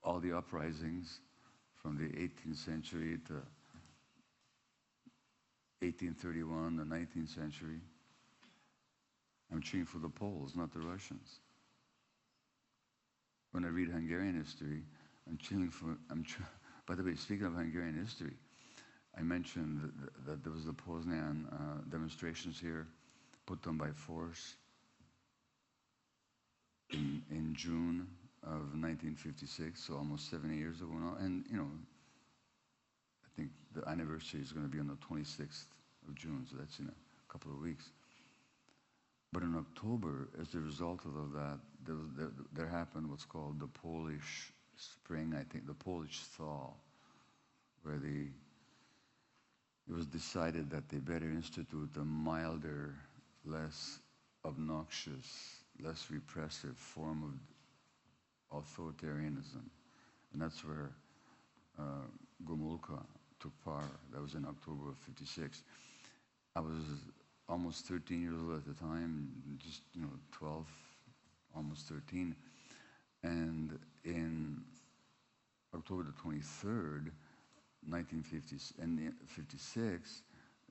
Speaker 3: all the uprisings from the 18th century to 1831, the 19th century, I'm cheering for the Poles, not the Russians. When I read Hungarian history, by the way, speaking of Hungarian history, I mentioned that there was the Poznań demonstrations here, put on by force in June of 1956, so almost 70 years ago now. And, I think the anniversary is going to be on the 26th of June, so that's in a couple of weeks. But in October, as a result of that, there happened what's called the Polish Spring, I think, the Polish Thaw, where it was decided that they better institute a milder, less obnoxious, less repressive form of authoritarianism. And that's where Gomulka took power. That was in October of 56. I was almost 13 years old at the time, just 12, almost 13. And in October the 23rd, 1956,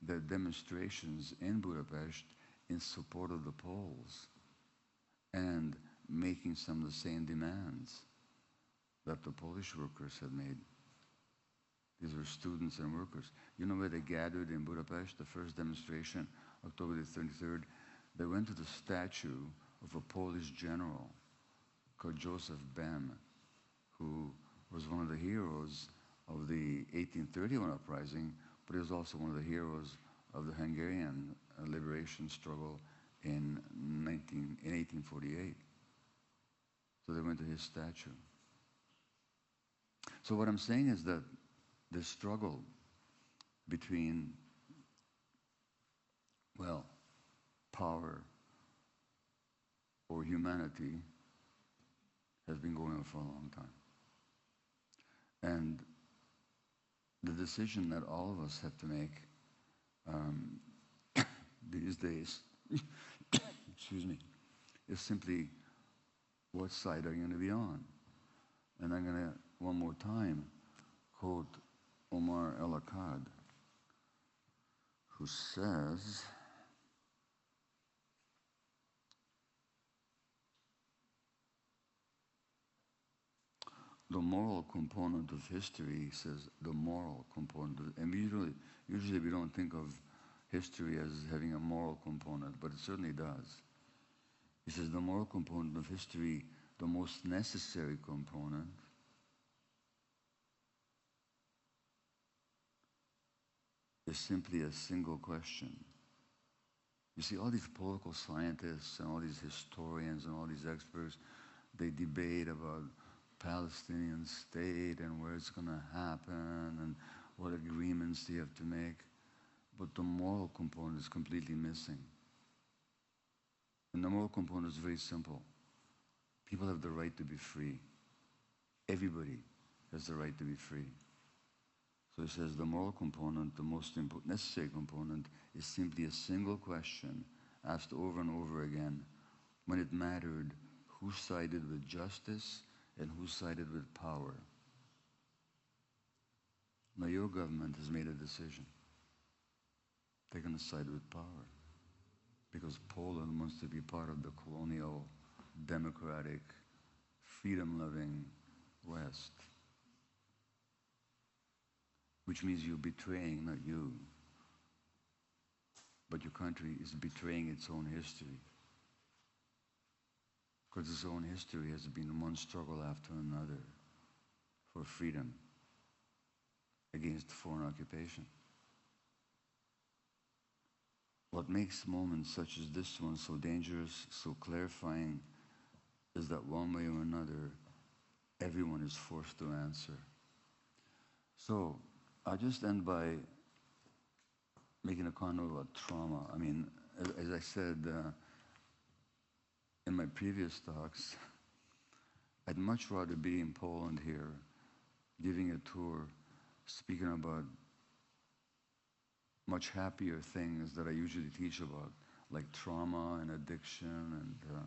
Speaker 3: the demonstrations in Budapest in support of the Poles and making some of the same demands that the Polish workers had made. These were students and workers. You know where they gathered in Budapest, the first demonstration, October the 23rd? They went to the statue of a Polish general called Joseph Bem, who was one of the heroes of the 1831 uprising, but he was also one of the heroes of the Hungarian liberation struggle in 1848. So they went to his statue. So what I'm saying is that the struggle between, power or humanity has been going on for a long time. And the decision that all of us have to make these days, excuse me, is simply what side are you going to be on? And I'm going to, one more time, quote Omar El-Akkad, who says, the moral component of history, he says, the moral component, and usually we don't think of history as having a moral component, but it certainly does. He says the moral component of history, the most necessary component, is simply a single question. You see, all these political scientists and all these historians and all these experts, they debate about Palestinian state and where it's going to happen and what agreements they have to make. But the moral component is completely missing. And the moral component is very simple. People have the right to be free. Everybody has the right to be free. So he says the moral component, the most important, necessary component, is simply a single question asked over and over again when it mattered who sided with justice and who sided with power. Now your government has made a decision. They're going to side with power because Poland wants to be part of the colonial, democratic, freedom-loving West. Which means you're betraying, not you, but your country is betraying its own history. Because its own history has been one struggle after another for freedom against foreign occupation. What makes moments such as this one so dangerous, so clarifying, is that one way or another, everyone is forced to answer. So, I'll just end by making a comment about trauma. I mean, as I said in my previous talks, I'd much rather be in Poland here, giving a tour, speaking about much happier things that I usually teach about, like trauma and addiction and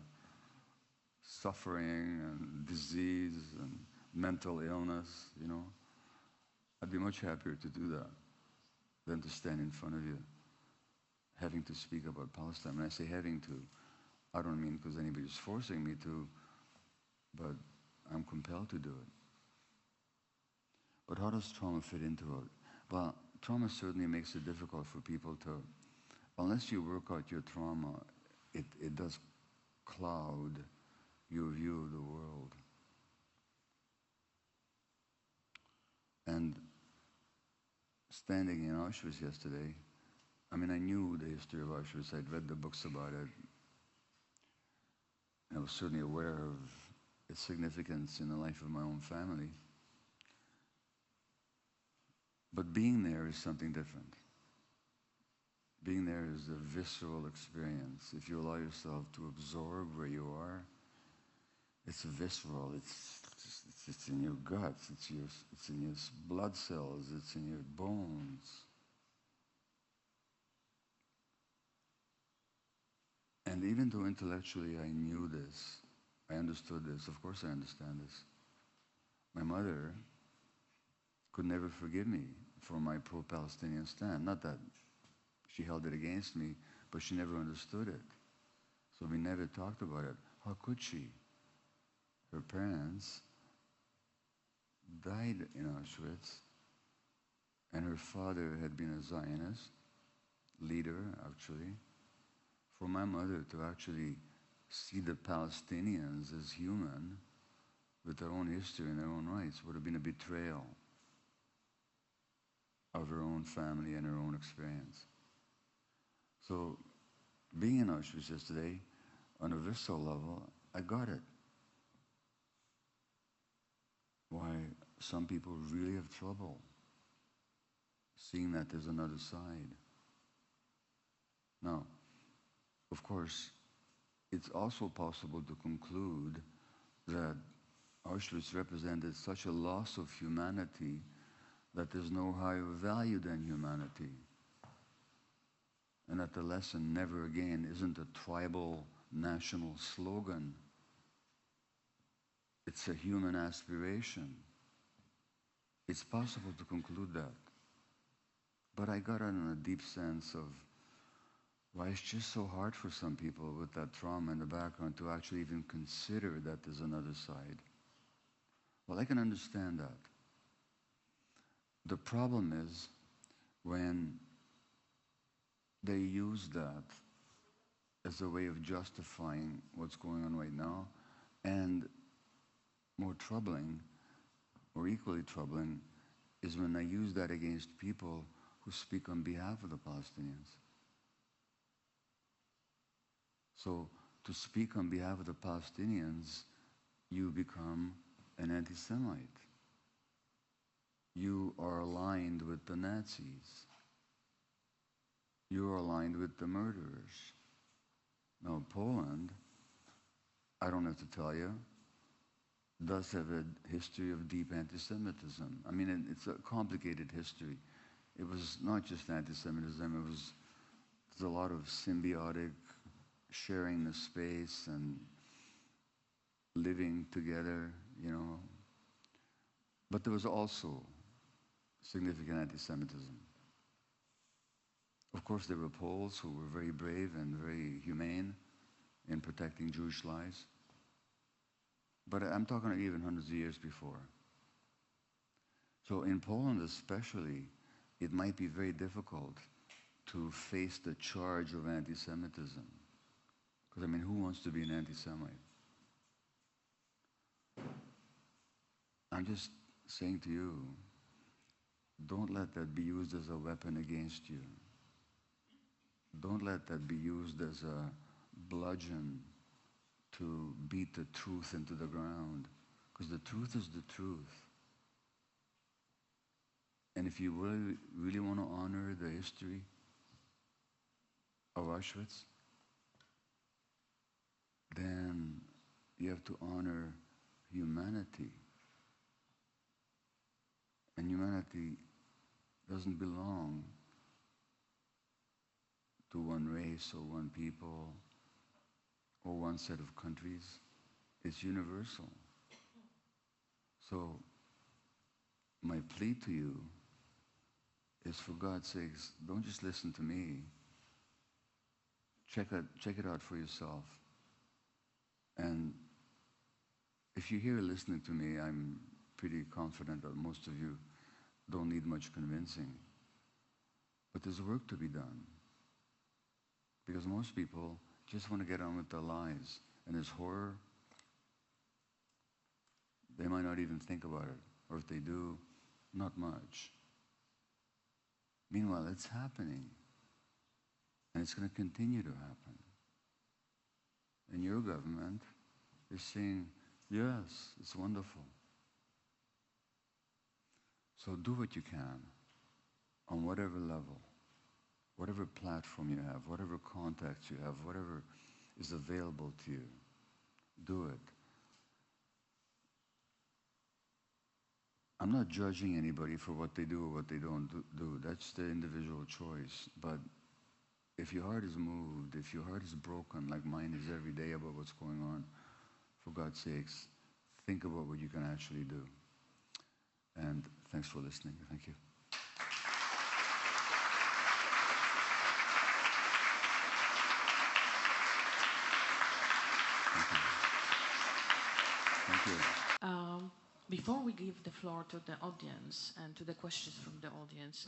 Speaker 3: suffering and disease and mental illness, you know. I'd be much happier to do that than to stand in front of you, having to speak about Palestine. When I say having to, I don't mean because anybody's forcing me to, but I'm compelled to do it. But how does trauma fit into it? Well, trauma certainly makes it difficult for people to, unless you work out your trauma, it does cloud your view of the world. And standing in Auschwitz yesterday, I mean, I knew the history of Auschwitz. I'd read the books about it. I was certainly aware of its significance in the life of my own family. But being there is something different. Being there is a visceral experience. If you allow yourself to absorb where you are, it's visceral. It's in your guts. It's in your blood cells. It's in your bones. And even though intellectually I knew this, I understood this. Of course, I understand this. My mother could never forgive me for my pro-Palestinian stand. Not that she held it against me, but she never understood it. So we never talked about it. How could she? Her parents died in Auschwitz, and her father had been a Zionist leader, actually. For my mother to actually see the Palestinians as human with their own history and their own rights would have been a betrayal of her own family and her own experience. So being in Auschwitz yesterday, on a visceral level, I got it. Why some people really have trouble seeing that there's another side. Now, of course, it's also possible to conclude that Auschwitz represented such a loss of humanity that there's no higher value than humanity. And that the lesson, never again, isn't a tribal national slogan. It's a human aspiration. It's possible to conclude that. But I got a deep sense of why it's just so hard for some people with that trauma in the background to actually even consider that there's another side. Well, I can understand that. The problem is when they use that as a way of justifying what's going on right now, and more troubling, or equally troubling, is when they use that against people who speak on behalf of the Palestinians. So to speak on behalf of the Palestinians, you become an anti-Semite. You are aligned with the Nazis. You are aligned with the murderers. Now, Poland, I don't have to tell you, does have a history of deep anti-Semitism. I mean, it's a complicated history. It was not just anti-Semitism, there's a lot of symbiotic sharing the space and living together, you know. But there was also significant anti-Semitism. Of course, there were Poles who were very brave and very humane in protecting Jewish lives. But I'm talking even hundreds of years before. So in Poland especially, it might be very difficult to face the charge of anti-Semitism. Because, I mean, who wants to be an anti-Semite? I'm just saying to you, don't let that be used as a weapon against you. Don't let that be used as a bludgeon to beat the truth into the ground. Because the truth is the truth. And if you really want to honor the history of Auschwitz, then you have to honor humanity. And humanity doesn't belong to one race or one people or one set of countries. It's universal. So my plea to you is, for God's sakes, don't just listen to me. Check it out for yourself. And if you're here listening to me, I'm pretty confident that most of you don't need much convincing. But there's work to be done. Because most people just want to get on with their lives. And there's horror. They might not even think about it. Or if they do, not much. Meanwhile, it's happening. And it's going to continue to happen. And your government is saying, yes, it's wonderful. So do what you can on whatever level, whatever platform you have, whatever contacts you have, whatever is available to you. Do it. I'm not judging anybody for what they do or what they don't do. That's their individual choice. But if your heart is moved, if your heart is broken, like mine is every day about what's going on, for God's sakes, think about what you can actually do. And thanks for listening. Thank you. Thank you.
Speaker 2: Before we give the floor to the audience and to the questions from the audience.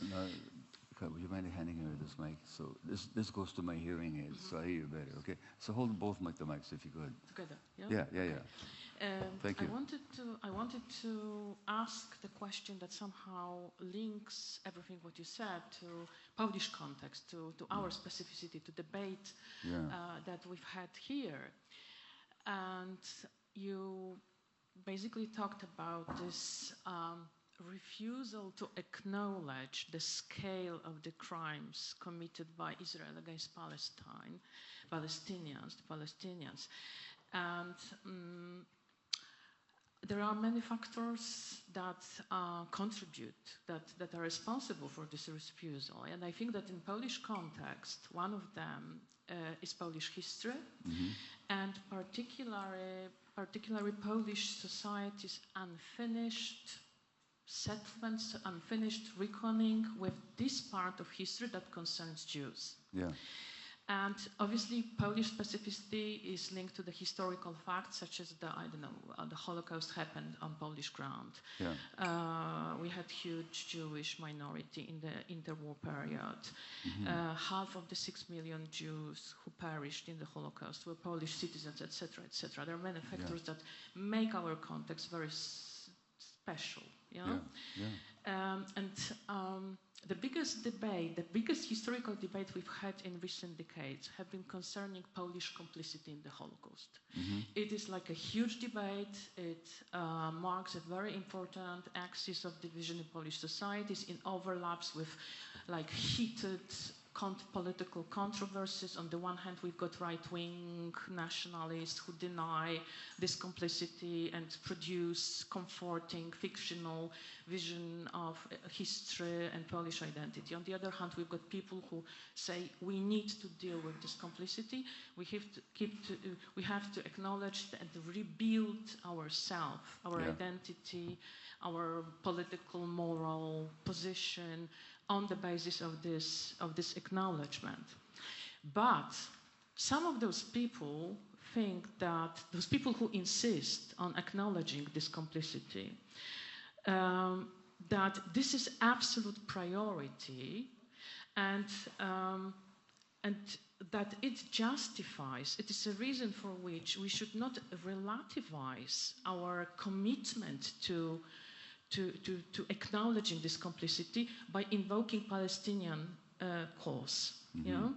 Speaker 3: Would you mind handing her this mic? So this goes to my hearing aids, so I hear you better, okay? So hold both the mics if you could.
Speaker 2: Together, yeah?
Speaker 3: Yeah. Thank you.
Speaker 2: I wanted to ask the question that somehow links everything what you said to Polish context, to our specificity, to debate that we've had here. And you basically talked about this refusal to acknowledge the scale of the crimes committed by Israel against Palestinians. And there are many factors that contribute, that are responsible for this refusal. And I think that in Polish context, one of them is Polish history, and particularly Polish society's unfinished settlements, unfinished reckoning with this part of history that concerns Jews.
Speaker 3: Yeah.
Speaker 2: And obviously, Polish specificity is linked to the historical facts, such as the Holocaust happened on Polish ground.
Speaker 3: Yeah.
Speaker 2: We had huge Jewish minority in the interwar period. Half of the 6 million Jews who perished in the Holocaust were Polish citizens, etc., etc. There are many factors that make our context very special. You know? The biggest debate, the biggest historical debate we've had in recent decades have been concerning Polish complicity in the Holocaust. It is like a huge debate. It marks a very important axis of division in Polish societies. It overlaps with like heated political controversies. On the one hand, we've got right-wing nationalists who deny this complicity and produce comforting, fictional vision of history and Polish identity. On the other hand, we've got people who say we need to deal with this complicity. We have to acknowledge and rebuild ourselves, our identity, our political, moral position, on the basis of this acknowledgement. But some of those people think that, those people who insist on acknowledging this complicity, that this is absolute priority and that it justifies, it is a reason for which we should not relativize our commitment to acknowledging this complicity by invoking Palestinian cause. You know?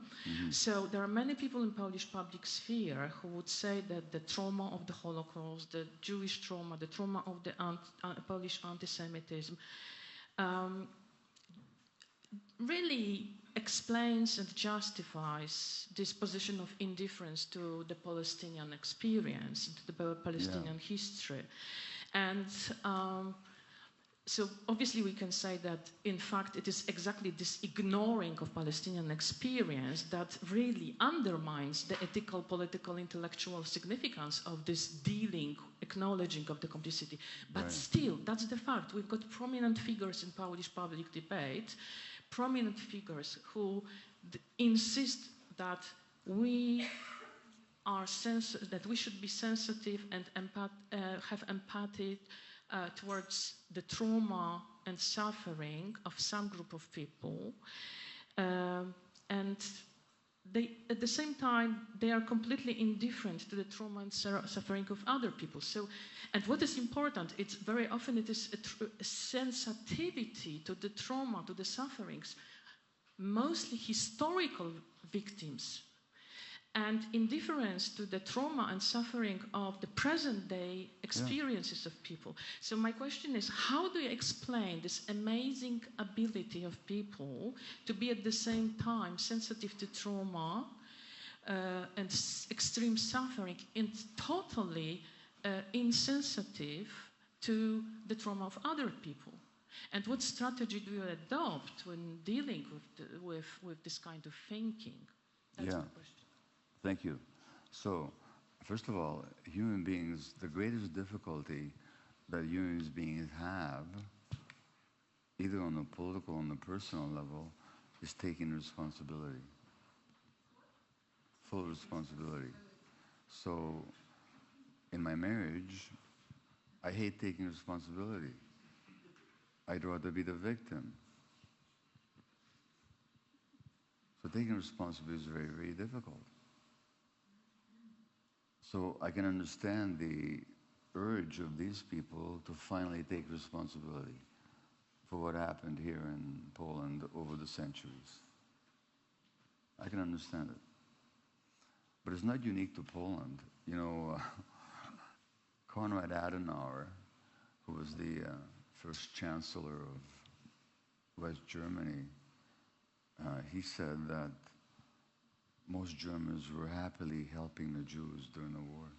Speaker 2: So there are many people in Polish public sphere who would say that the trauma of the Holocaust, the Jewish trauma, the trauma of the Polish anti-Semitism really explains and justifies this position of indifference to the Palestinian experience, to the Palestinian history. And so obviously we can say that, in fact, it is exactly this ignoring of Palestinian experience that really undermines the ethical, political, intellectual significance of this dealing, acknowledging of the complicity. But still, that's the fact. We've got prominent figures in Polish public debate, prominent figures who insist that we should be sensitive and have empathy towards the trauma and suffering of some group of people, and they, at the same time, they are completely indifferent to the trauma and suffering of other people. So, and what is important, it's very often it is a sensitivity to the trauma, to the sufferings, mostly historical victims, and indifference to the trauma and suffering of the present day experiences of people. So my question is, how do you explain this amazing ability of people to be at the same time sensitive to trauma and extreme suffering and totally insensitive to the trauma of other people? And what strategy do you adopt when dealing with this kind of thinking? That's my question.
Speaker 3: Thank you. So, first of all, human beings, the greatest difficulty that human beings have, either on the political or on the personal level, is taking responsibility. Full responsibility. So, in my marriage, I hate taking responsibility. I'd rather be the victim. So taking responsibility is very, very difficult. So I can understand the urge of these people to finally take responsibility for what happened here in Poland over the centuries. I can understand it. But it's not unique to Poland. You know, Konrad Adenauer, who was the first chancellor of West Germany, he said that most Germans were happily helping the Jews during the war.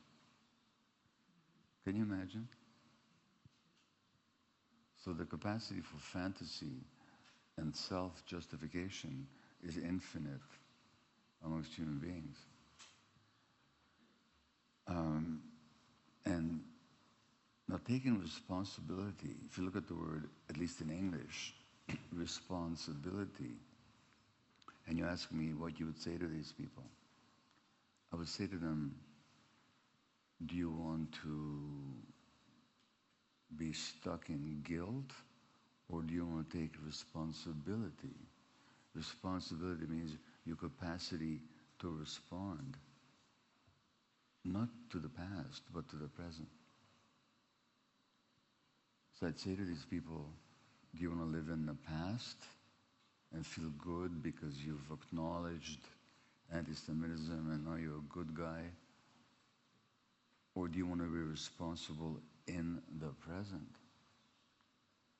Speaker 3: Can you imagine? So the capacity for fantasy and self-justification is infinite amongst human beings. And Now, taking responsibility, if you look at the word, at least in English, responsibility, and you ask me what you would say to these people, I would say to them, do you want to be stuck in guilt, or do you want to take responsibility? Responsibility means your capacity to respond, not to the past, but to the present. So I'd say to these people, do you want to live in the past and feel good because you've acknowledged anti-Semitism and now you're a good guy? Or do you want to be responsible in the present?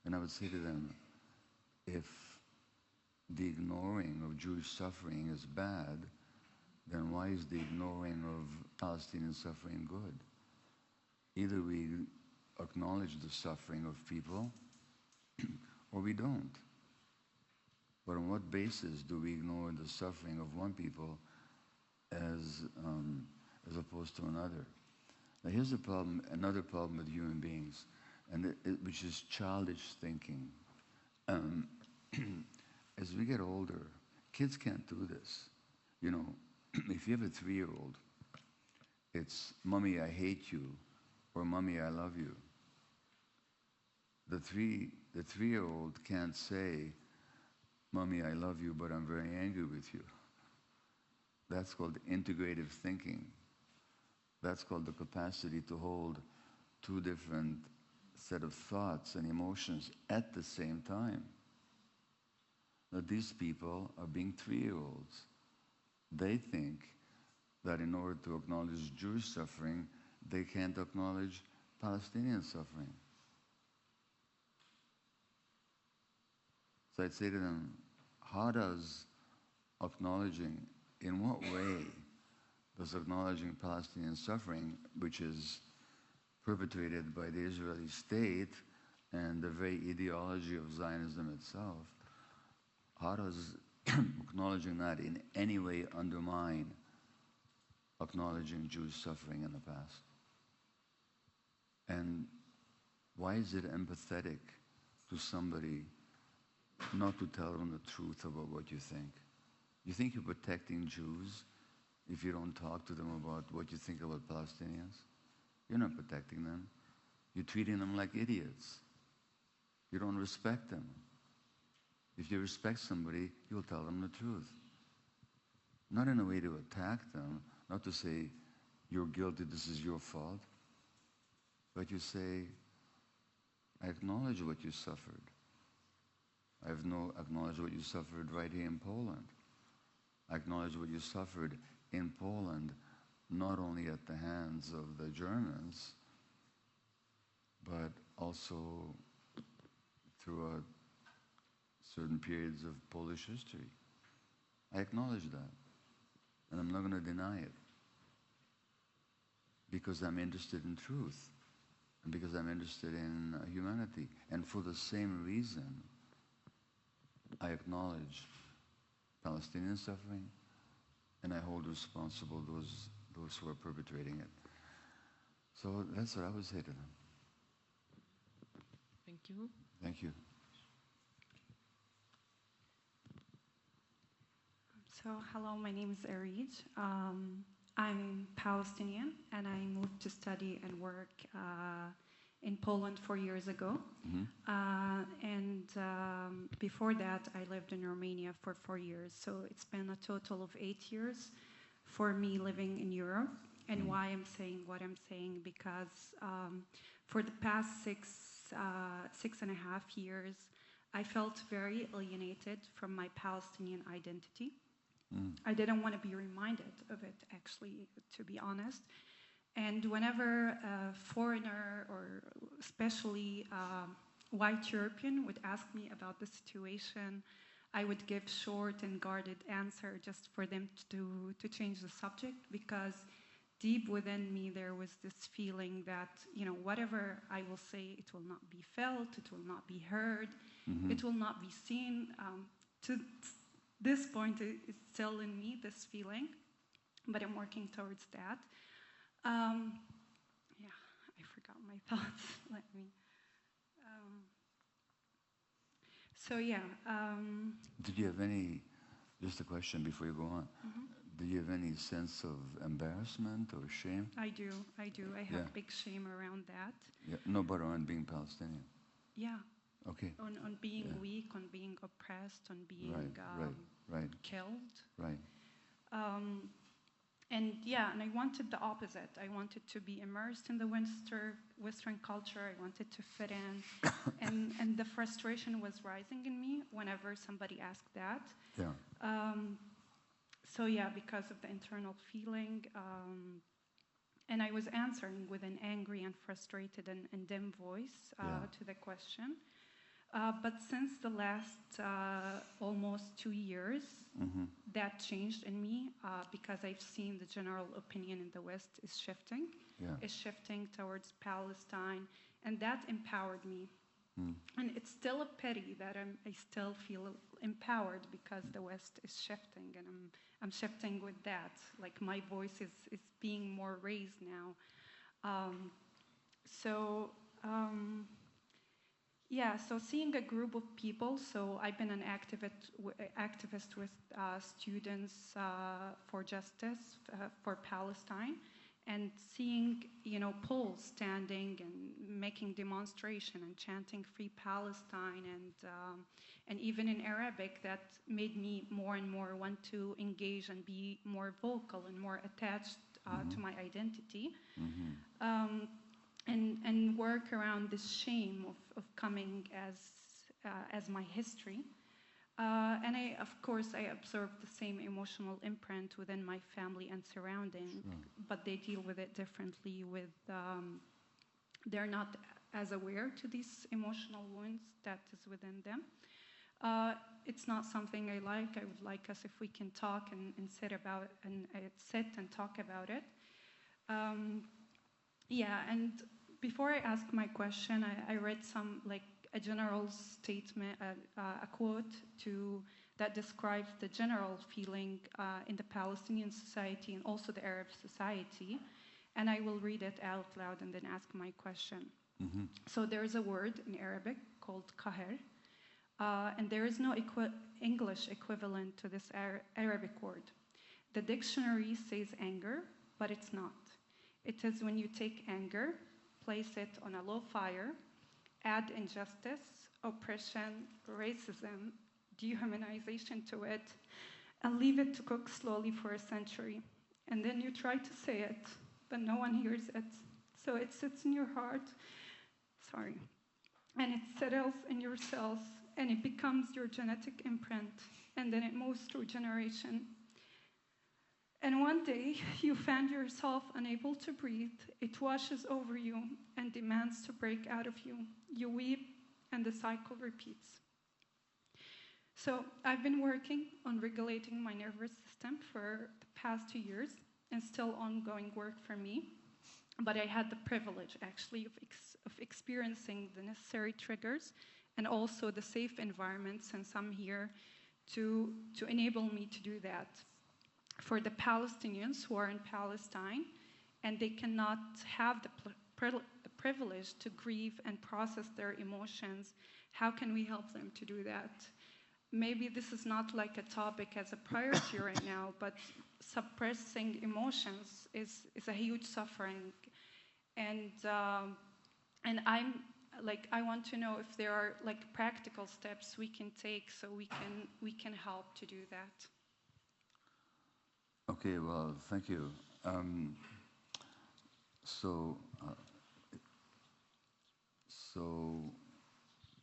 Speaker 3: And I would say to them, if the ignoring of Jewish suffering is bad, then why is the ignoring of Palestinian suffering good? Either we acknowledge the suffering of people, or we don't. But on what basis do we ignore the suffering of one people as opposed to another? Now here's the problem, another problem with human beings, and which is childish thinking. As we get older, kids can't do this. You know, if you have a 3-year-old, it's, "Mommy, I hate you," or "Mommy, I love you." The 3-year-old can't say, "Mommy, I love you, but I'm very angry with you." That's called integrative thinking. That's called the capacity to hold two different set of thoughts and emotions at the same time. Now, these people are being 3-year-olds. They think that in order to acknowledge Jewish suffering, they can't acknowledge Palestinian suffering. So I'd say to them, how does acknowledging, in what way does acknowledging Palestinian suffering, which is perpetrated by the Israeli state and the very ideology of Zionism itself, how does acknowledging that in any way undermine acknowledging Jewish suffering in the past? And why is it empathetic to somebody not to tell them the truth about what you think? You think you're protecting Jews if you don't talk to them about what you think about Palestinians? You're not protecting them. You're treating them like idiots. You don't respect them. If you respect somebody, you'll tell them the truth. Not in a way to attack them, not to say, "You're guilty, this is your fault," but you say, "I acknowledge what you suffered. I acknowledge what you suffered right here in Poland. I acknowledge what you suffered in Poland, not only at the hands of the Germans, but also throughout certain periods of Polish history. I acknowledge that, and I'm not going to deny it, because I'm interested in truth, and because I'm interested in humanity. And for the same reason, I acknowledge Palestinian suffering, and I hold responsible those who are perpetrating it. So that's what I would say to them.
Speaker 2: Thank you.
Speaker 3: Thank you.
Speaker 4: So, hello, my name is Areej. I'm Palestinian, and I moved to study and work in Poland 4 years ago. And before that, I lived in Romania for 4 years. So it's been a total of 8 years for me living in Europe. And why I'm saying what I'm saying, because for the past six and a half years, I felt very alienated from my Palestinian identity. I didn't want to be reminded of it, actually, to be honest. And whenever a foreigner, or especially white European, would ask me about the situation, I would give short and guarded answer just for them to change the subject, because deep within me there was this feeling that, you know, whatever I will say, it will not be felt, it will not be heard, it will not be seen. To this point, it's still in me, this feeling, but I'm working towards that. Yeah, I forgot my my thoughts. Let me. So yeah.
Speaker 3: Did you have any? Just a question before you go on.
Speaker 4: Mm-hmm.
Speaker 3: Do you have any sense of embarrassment or shame?
Speaker 4: I do. I have big shame around that.
Speaker 3: Yeah. No, but around being Palestinian.
Speaker 4: Yeah.
Speaker 3: Okay.
Speaker 4: On being weak, on being oppressed, on being
Speaker 3: right.
Speaker 4: killed.
Speaker 3: Right.
Speaker 4: And I wanted the opposite. I wanted to be immersed in the Western culture. I wanted to fit in. and the frustration was rising in me whenever somebody asked that.
Speaker 3: Yeah.
Speaker 4: Because of the internal feeling, and I was answering with an angry and frustrated and dim voice to the question. But since the last almost 2 years, that changed in me because I've seen the general opinion in the West is shifting.
Speaker 3: Yeah.
Speaker 4: Is shifting towards Palestine, and that empowered me. And it's still a pity that I still feel empowered because the West is shifting, and I'm shifting with that. Like my voice is being more raised now. So seeing a group of people, so I've been an activist with students for justice for Palestine, and seeing Poles standing and making demonstration and chanting "Free Palestine," and even in Arabic, that made me more and more want to engage and be more vocal and more attached to my identity. And work around this shame of coming as my history. And I observed the same emotional imprint within my family and surrounding, but they deal with it differently. They're not as aware to these emotional wounds that is within them. It's not something I like. I would like us, if we can talk and sit and talk about it. And before I ask my question, I read a general statement, a quote that describes the general feeling in the Palestinian society and also the Arab society, and I will read it out loud and then ask my question. So there is a word in Arabic called qahr, and there is no English equivalent to this Arabic word. The dictionary says anger, but it's not. It is when you take anger, place it on a low fire, add injustice, oppression, racism, dehumanization to it, and leave it to cook slowly for a century. And then you try to say it, but no one hears it. So it sits in your heart, and it settles in your cells, and it becomes your genetic imprint, and then it moves through generation. And one day, you find yourself unable to breathe. It washes over you and demands to break out of you. You weep, and the cycle repeats. So I've been working on regulating my nervous system for the past 2 years, and still ongoing work for me. But I had the privilege, actually, of experiencing the necessary triggers and also the safe environment, since I'm here, to enable me to do that. For the Palestinians who are in Palestine, and they cannot have the privilege to grieve and process their emotions, how can we help them to do that? Maybe this is not like a topic as a priority right now, but suppressing emotions is a huge suffering. And I want to know if there are practical steps we can take so we can help to do that.
Speaker 3: Okay, well, thank you. So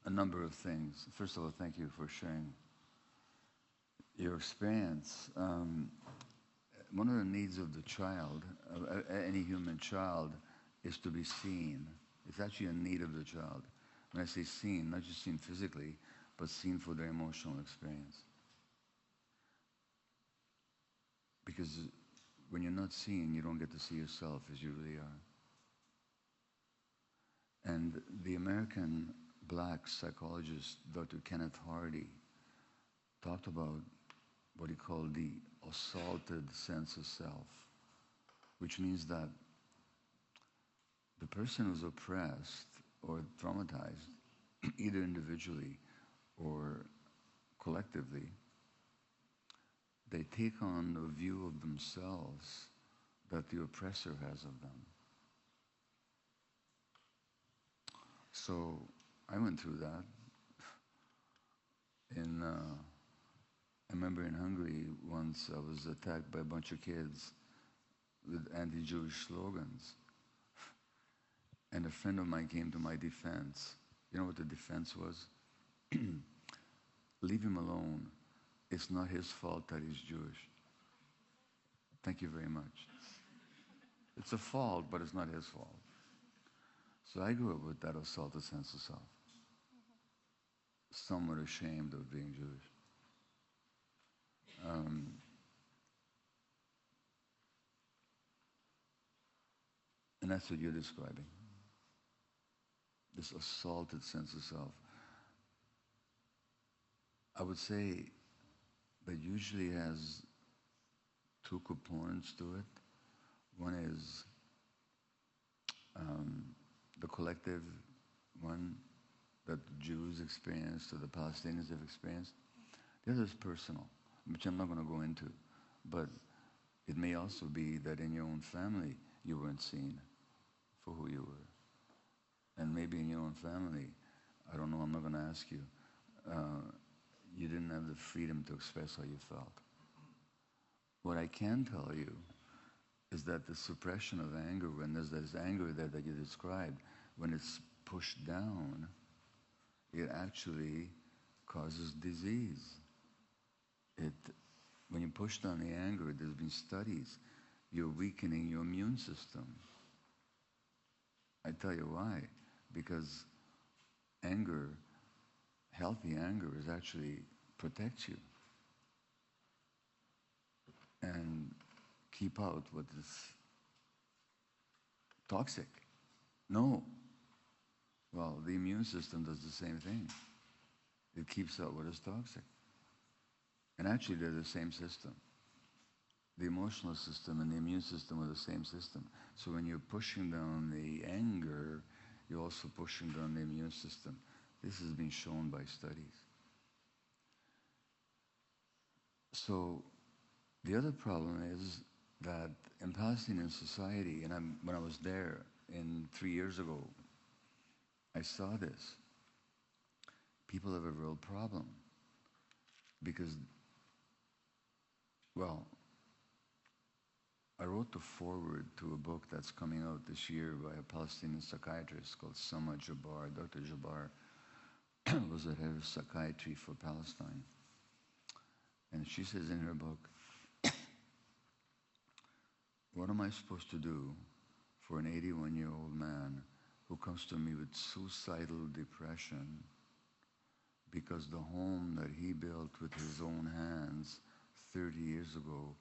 Speaker 3: a number of things. First of all, thank you for sharing your experience. One of the needs of the child, any human child, is to be seen. It's actually a need of the child. When I say seen, not just seen physically, but seen for their emotional experience. Because when you're not seen, you don't get to see yourself as you really are. And the American black psychologist, Dr. Kenneth Hardy, talked about what he called the assaulted sense of self, which means that the person who's oppressed or traumatized, either individually or collectively, they take on a view of themselves that the oppressor has of them. So I went through that. I remember in Hungary once I was attacked by a bunch of kids with anti-Jewish slogans. And a friend of mine came to my defense. You know what the defense was? Leave him alone. It's not his fault that he's Jewish. Thank you very much. It's a fault, but it's not his fault. So I grew up with that assaulted sense of self. Somewhat ashamed of being Jewish. And that's what you're describing. This assaulted sense of self. I would say that usually has two components to it. One is the collective one that the Jews experienced or the Palestinians have experienced. The other is personal, which I'm not going to go into. But it may also be that in your own family you weren't seen for who you were. And maybe in your own family, I don't know, I'm not going to ask you, you didn't have the freedom to express how you felt. What I can tell you is that the suppression of anger, when there's this anger there that you described, when it's pushed down, it actually causes disease. When you push down the anger, there's been studies, you're weakening your immune system. I tell you why. Because anger, healthy anger, is actually protects you and keep out what is toxic. No. Well, the immune system does the same thing. It keeps out what is toxic. And actually, they're the same system. The emotional system and the immune system are the same system. So when you're pushing down the anger, you're also pushing down the immune system. This has been shown by studies. So the other problem is that in Palestinian society, and when I was there 3 years ago, I saw this. People have a real problem because, well, I wrote the foreword to a book that's coming out this year by a Palestinian psychiatrist called Sama Jabbar. Dr. Jabbar was the head of psychiatry for Palestine. And she says in her book, what am I supposed to do for an 81-year-old man who comes to me with suicidal depression because the home that he built with his own hands 30 years ago,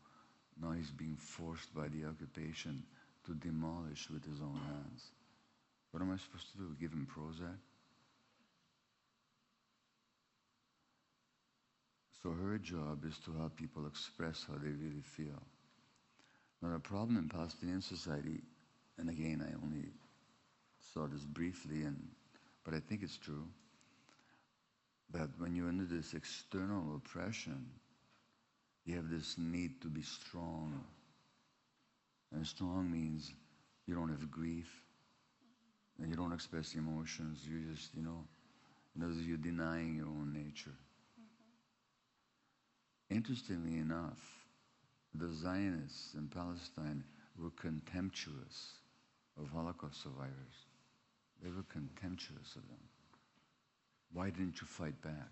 Speaker 3: now he's being forced by the occupation to demolish with his own hands. What am I supposed to do? Give him Prozac? So her job is to help people express how they really feel. Now the problem in Palestinian society, and again I only saw this briefly, but I think it's true, that when you're under this external oppression, you have this need to be strong. And strong means you don't have grief, and you don't express emotions, you just, you're denying your own nature. Interestingly enough, the Zionists in Palestine were contemptuous of Holocaust survivors. They were contemptuous of them. Why didn't you fight back?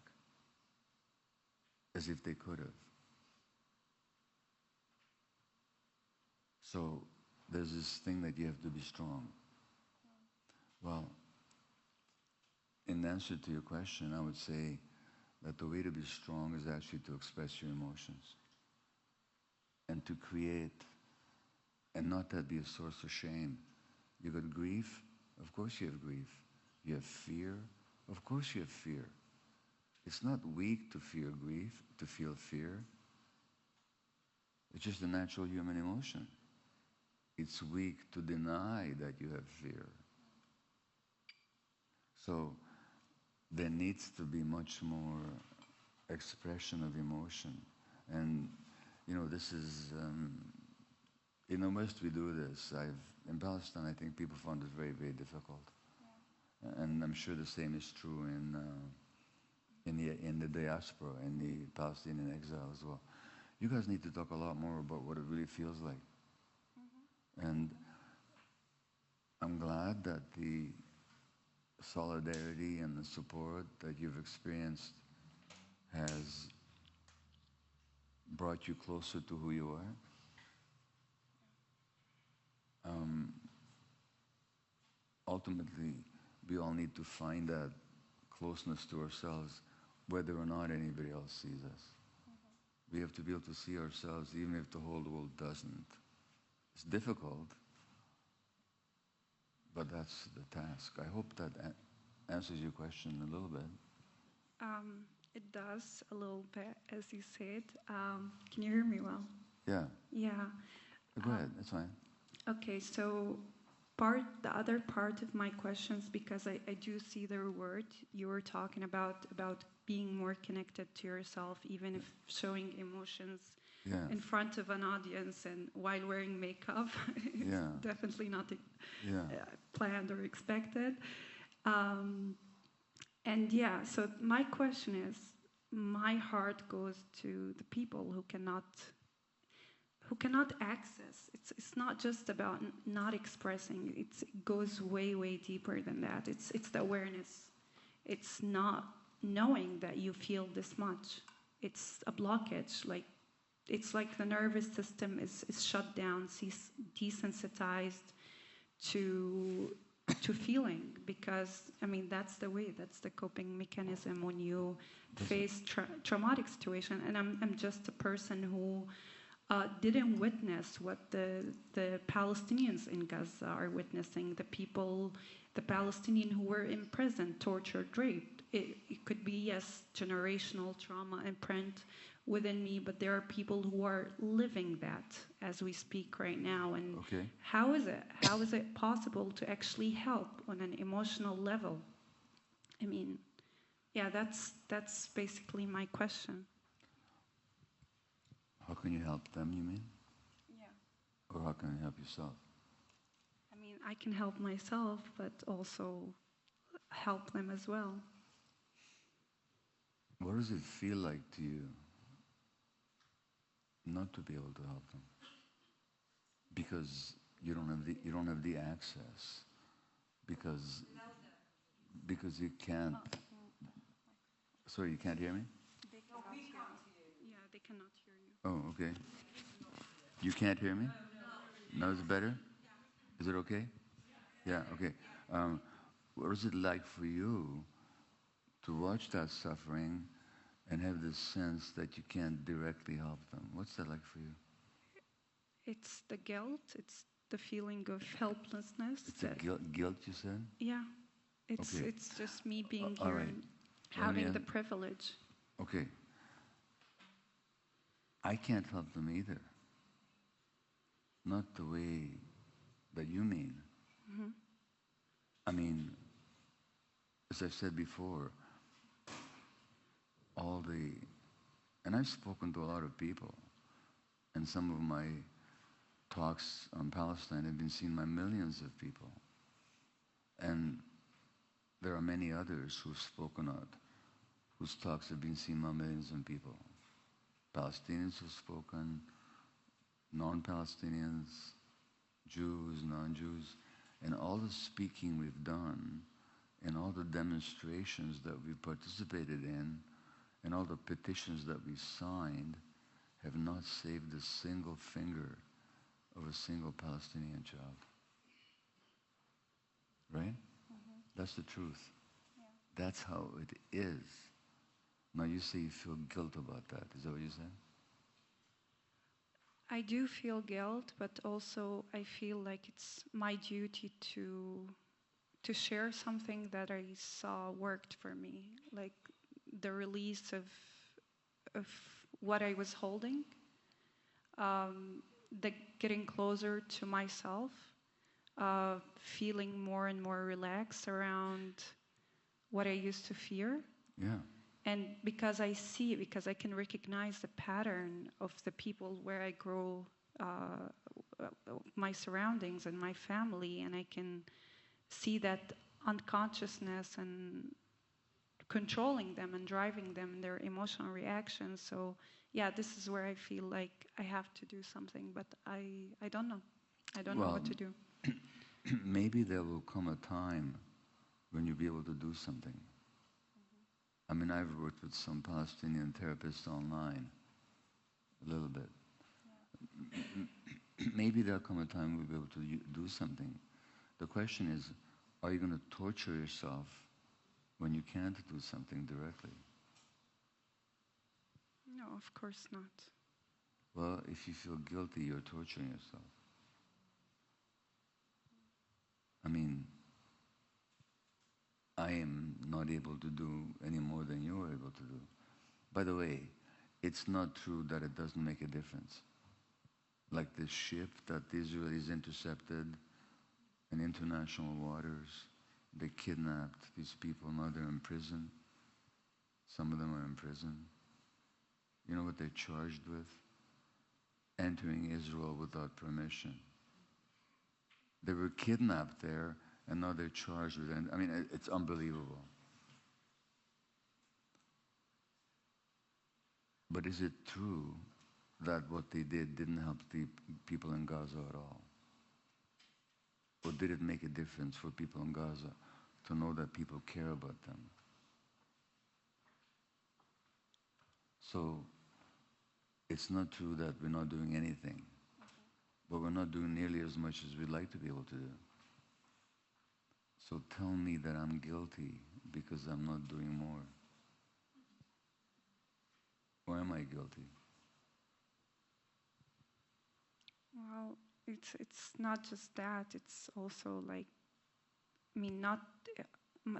Speaker 3: As if they could have. So there's this thing that you have to be strong. Well, in answer to your question, I would say that the way to be strong is actually to express your emotions and to create, and not that be a source of shame. You got grief? Of course you have grief. You have fear? Of course you have fear. It's not weak to fear grief, to feel fear. It's just a natural human emotion. it's weak to deny that you have fear. So there needs to be much more expression of emotion. And, you know, this is, in the West we do this. In Palestine, I think people found it very, very difficult. Yeah. And I'm sure the same is true in the diaspora, in the Palestinian exile as well. You guys need to talk a lot more about what it really feels like. Mm-hmm. And I'm glad that the solidarity and the support that you've experienced has brought you closer to who you are. Ultimately, we all need to find that closeness to ourselves, whether or not anybody else sees us. Mm-hmm. We have to be able to see ourselves, even if the whole world doesn't. It's difficult, but that's the task. I hope that answers your question a little bit.
Speaker 4: It does a little bit, as you said. Can you hear me well?
Speaker 3: Yeah.
Speaker 4: Yeah.
Speaker 3: Go ahead, that's fine.
Speaker 4: Okay, so the other part of my questions, because I do see the reward you were talking about being more connected to yourself, even if showing emotions in front of an audience and while wearing makeup. It's definitely not planned or expected. So my question is, my heart goes to the people who cannot access. It's not just about not expressing. It goes way, way deeper than that. It's the awareness. It's not knowing that you feel this much. It's a blockage. It's like the nervous system is shut down, desensitized to feeling, because that's the coping mechanism when you face traumatic situation. And I'm just a person who didn't witness what the Palestinians in Gaza are witnessing, the Palestinians who were imprisoned, tortured, raped. It could be, yes, generational trauma imprint within me, but there are people who are living that as we speak right now. And how is it possible to actually help on an emotional level? That's basically my question.
Speaker 3: How can you help them, you mean?
Speaker 4: Yeah.
Speaker 3: Or how can you help yourself?
Speaker 4: I can help myself, but also help them as well.
Speaker 3: What does it feel like to you not to be able to help them? Because you don't have the access. Because you can't. Sorry, you can't hear me?
Speaker 4: They cannot hear you. Yeah, they cannot hear you.
Speaker 3: Oh, okay. You can't hear me? No, it's better? Is it okay? Yeah, okay. What is it like for you to watch that suffering and have this sense that you can't directly help them? What's that like for you?
Speaker 4: It's the guilt. It's the feeling of helplessness.
Speaker 3: It's the guilt, you said?
Speaker 4: Yeah. It's just me being here and having the privilege.
Speaker 3: Okay. I can't help them either. Not the way that you mean. Mm-hmm. As I've said before, and I've spoken to a lot of people, and some of my talks on Palestine have been seen by millions of people. And there are many others who've spoken out, whose talks have been seen by millions of people. Palestinians who've spoken, non-Palestinians, Jews, non-Jews, and all the speaking we've done, and all the demonstrations that we've participated in, and all the petitions that we signed have not saved a single finger of a single Palestinian child. Right? Mm-hmm. That's the truth. Yeah. That's how it is. Now you say you feel guilt about that. Is that what you said?
Speaker 4: I do feel guilt, but also I feel like it's my duty to share something that I saw worked for me, like the release of what I was holding. getting closer to myself, feeling more and more relaxed around what I used to fear.
Speaker 3: Yeah.
Speaker 4: And because I can recognize the pattern of the people where I grow, my surroundings and my family, and I can see that unconsciousness and controlling them and driving them in their emotional reactions. So yeah, this is where I feel like I have to do something, but I don't know. I don't know what to do.
Speaker 3: Maybe there will come a time when you'll be able to do something. I mean, I've worked with some Palestinian therapists online, a little bit. Yeah. Maybe there'll come a time we'll be able to do something. The question is, are you going to torture yourself when you can't do something directly?
Speaker 4: No, of course not.
Speaker 3: Well, if you feel guilty, you're torturing yourself. I mean, I am not able to do any more than you are able to do. By the way, it's not true that it doesn't make a difference. Like this ship that the Israelis intercepted in international waters, they kidnapped these people, now they're in prison. Some of them are in prison. You know what they're charged with? Entering Israel without permission. They were kidnapped there, and now they're charged with it. I mean, it's unbelievable. But is it true that what they did didn't help the people in Gaza at all? Or did it make a difference for people in Gaza to know that people care about them? So it's not true that we're not doing anything, but we're not doing nearly as much as we'd like to be able to do. So tell me that I'm guilty because I'm not doing more. Or am I guilty?
Speaker 4: Well, it's not just that. It's also like, I mean, not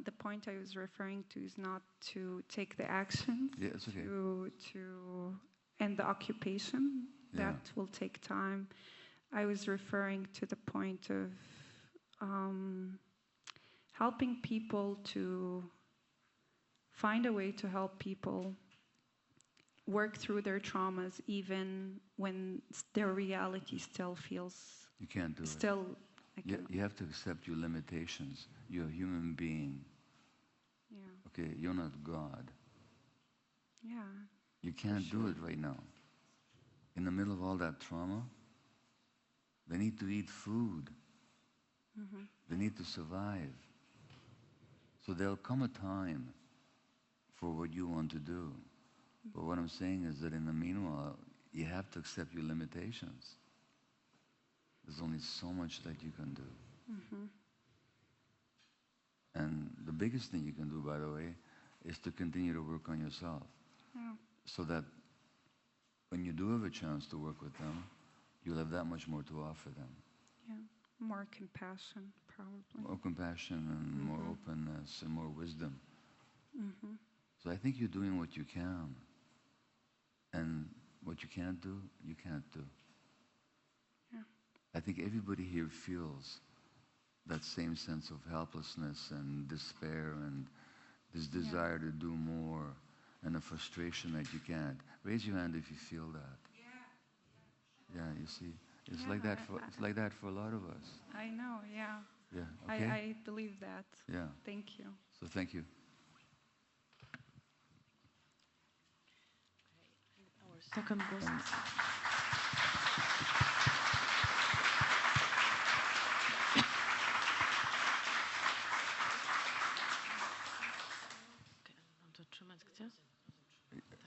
Speaker 4: the point I was referring to is not to take the actions.
Speaker 3: Yeah, it's okay.
Speaker 4: To end the occupation.
Speaker 3: Yeah.
Speaker 4: That will take time. I was referring to the point of helping people to find a way to help people work through their traumas, even when their reality still feels.
Speaker 3: You can't do
Speaker 4: still,
Speaker 3: it. You have to accept your limitations. You're a human being.
Speaker 4: Yeah.
Speaker 3: Okay, you're not God.
Speaker 4: Yeah.
Speaker 3: You can't do it right now. In the middle of all that trauma, they need to eat food.
Speaker 4: Mm-hmm.
Speaker 3: They need to survive. So there'll come a time for what you want to do. But what I'm saying is that in the meanwhile, you have to accept your limitations. There's only so much that you can do.
Speaker 4: Mm-hmm.
Speaker 3: And the biggest thing you can do, by the way, is to continue to work on yourself.
Speaker 4: Yeah.
Speaker 3: So that when you do have a chance to work with them, you'll have that much more to offer them.
Speaker 4: Yeah. More compassion, probably.
Speaker 3: More compassion and more openness and more wisdom.
Speaker 4: Mm-hmm.
Speaker 3: So I think you're doing what you can. And what you can't do, you can't do.
Speaker 4: Yeah.
Speaker 3: I think everybody here feels that same sense of helplessness and despair and this desire to do more and a frustration that you can't. Raise your hand if you feel that. Yeah, you see. It's like that for a lot of us.
Speaker 4: I know, yeah.
Speaker 3: Yeah, okay?
Speaker 4: I believe that.
Speaker 3: Yeah.
Speaker 4: Thank you.
Speaker 3: So thank you.
Speaker 2: Our second guest.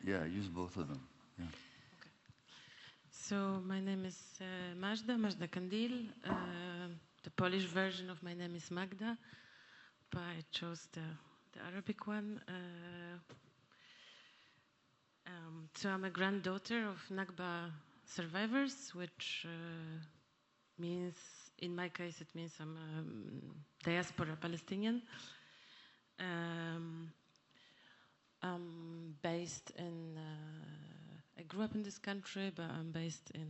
Speaker 3: Yeah, use both of them. Yeah.
Speaker 2: Okay. So my name is Majdę Qandil. The Polish version of my name is Magda, but I chose the Arabic one. So I'm a granddaughter of Nakba survivors, which means, in my case, it means I'm a diaspora Palestinian. I'm based in, I grew up in this country, but I'm based in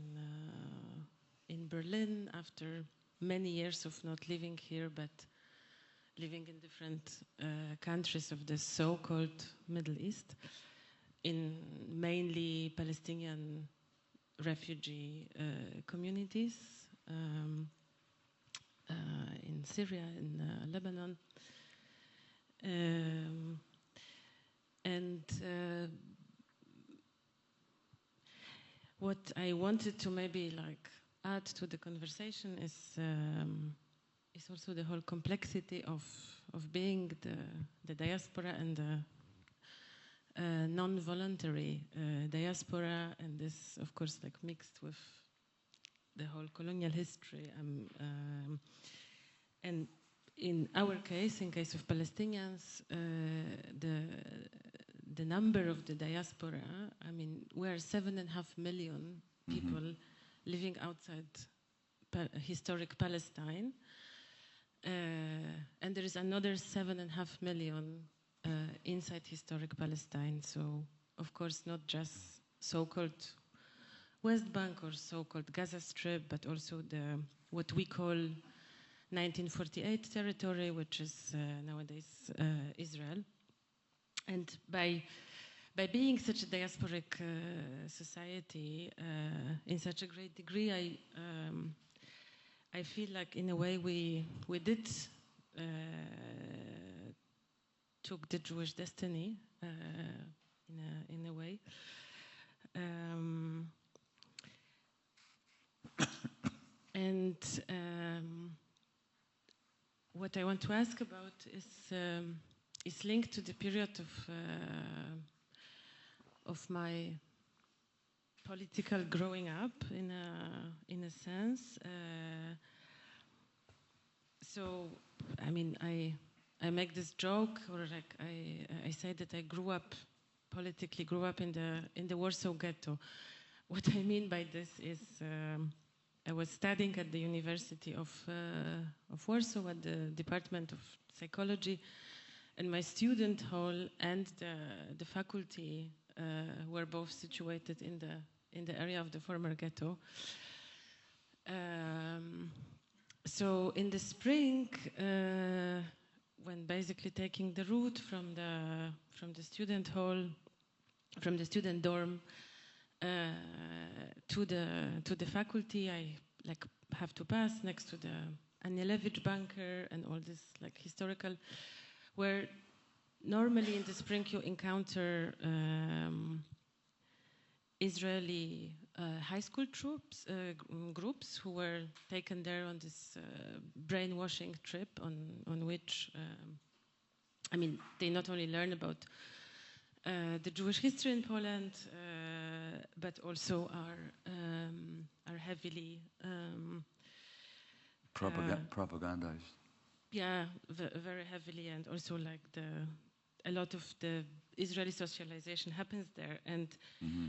Speaker 5: in Berlin after many years of not living here, but living in different countries of the so-called Middle East, in mainly Palestinian refugee communities in Syria, in Lebanon. What I wanted to maybe like add to the conversation is also the whole complexity of being the diaspora and the non-voluntary diaspora, and this, of course, like mixed with the whole colonial history. And in our case, in case of Palestinians, the number of the diaspora, I mean, we are 7.5 million people living outside historic Palestine. And there is another 7.5 million inside historic Palestine. So, of course, not just so-called West Bank or so-called Gaza Strip, but also what we call 1948 territory, which is nowadays Israel. And by being such a diasporic society in such a great degree, I feel like in a way we did took the Jewish destiny in a way. What I want to ask about is linked to the period of my political growing up in a sense. So, I mean, I make this joke, or like I say that I grew up in the Warsaw Ghetto. What I mean by this is I was studying at the University of Warsaw at the Department of Psychology, and my student hall and the faculty were both situated in the area of the former ghetto. So in the spring, when basically taking the route from the student hall, from the student dorm to the faculty, I like have to pass next to the Anielewicz bunker and all this like historical, where normally in the spring you encounter Israeli high school groups who were taken there on this brainwashing trip on which, I mean, they not only learn about the Jewish history in Poland, but also are heavily
Speaker 3: propagandized.
Speaker 5: Yeah, very heavily, and also like a lot of the Israeli socialization happens there, and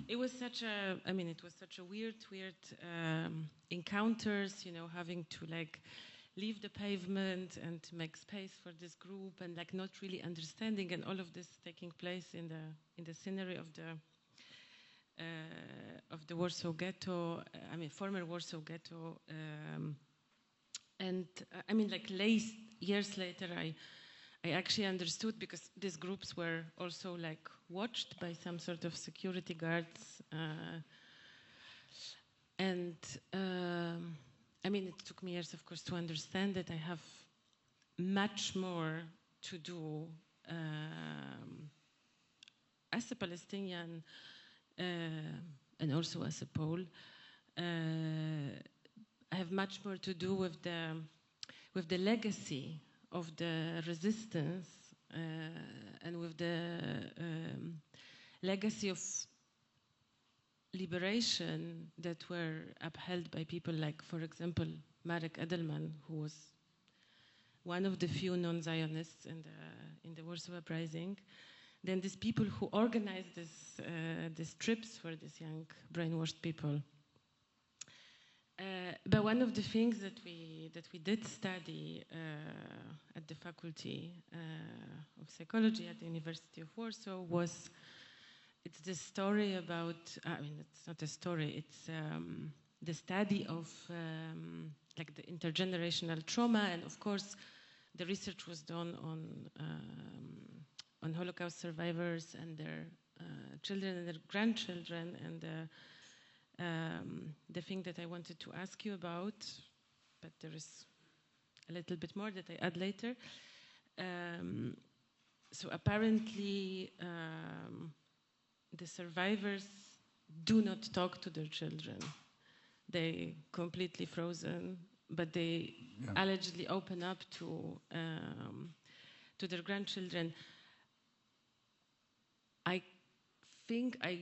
Speaker 5: it was such a weird encounters, you know, having to like leave the pavement and make space for this group, and like not really understanding, and all of this taking place in the scenery of the Warsaw Ghetto, I mean former Warsaw Ghetto, and I mean like years later I actually understood, because these groups were also like watched by some sort of security guards, and I mean it took me years, of course, to understand that I have much more to do as a Palestinian and also as a Pole. I have much more to do with the legacy of the resistance and with the legacy of liberation that were upheld by people like, for example, Marek Edelman, who was one of the few non-Zionists in the Warsaw Uprising. Then these people who organized these trips for these young brainwashed people. But one of the things that we did study at the Faculty of Psychology at the University of Warsaw it's the story about, I mean, it's not a story, the study of like the intergenerational trauma, and of course, the research was done on Holocaust survivors and their children and their grandchildren, and the thing that I wanted to ask you about, but there is a little bit more that I add later. So apparently, the survivors do not talk to their children. They completely frozen, but they allegedly open up to their grandchildren. I think I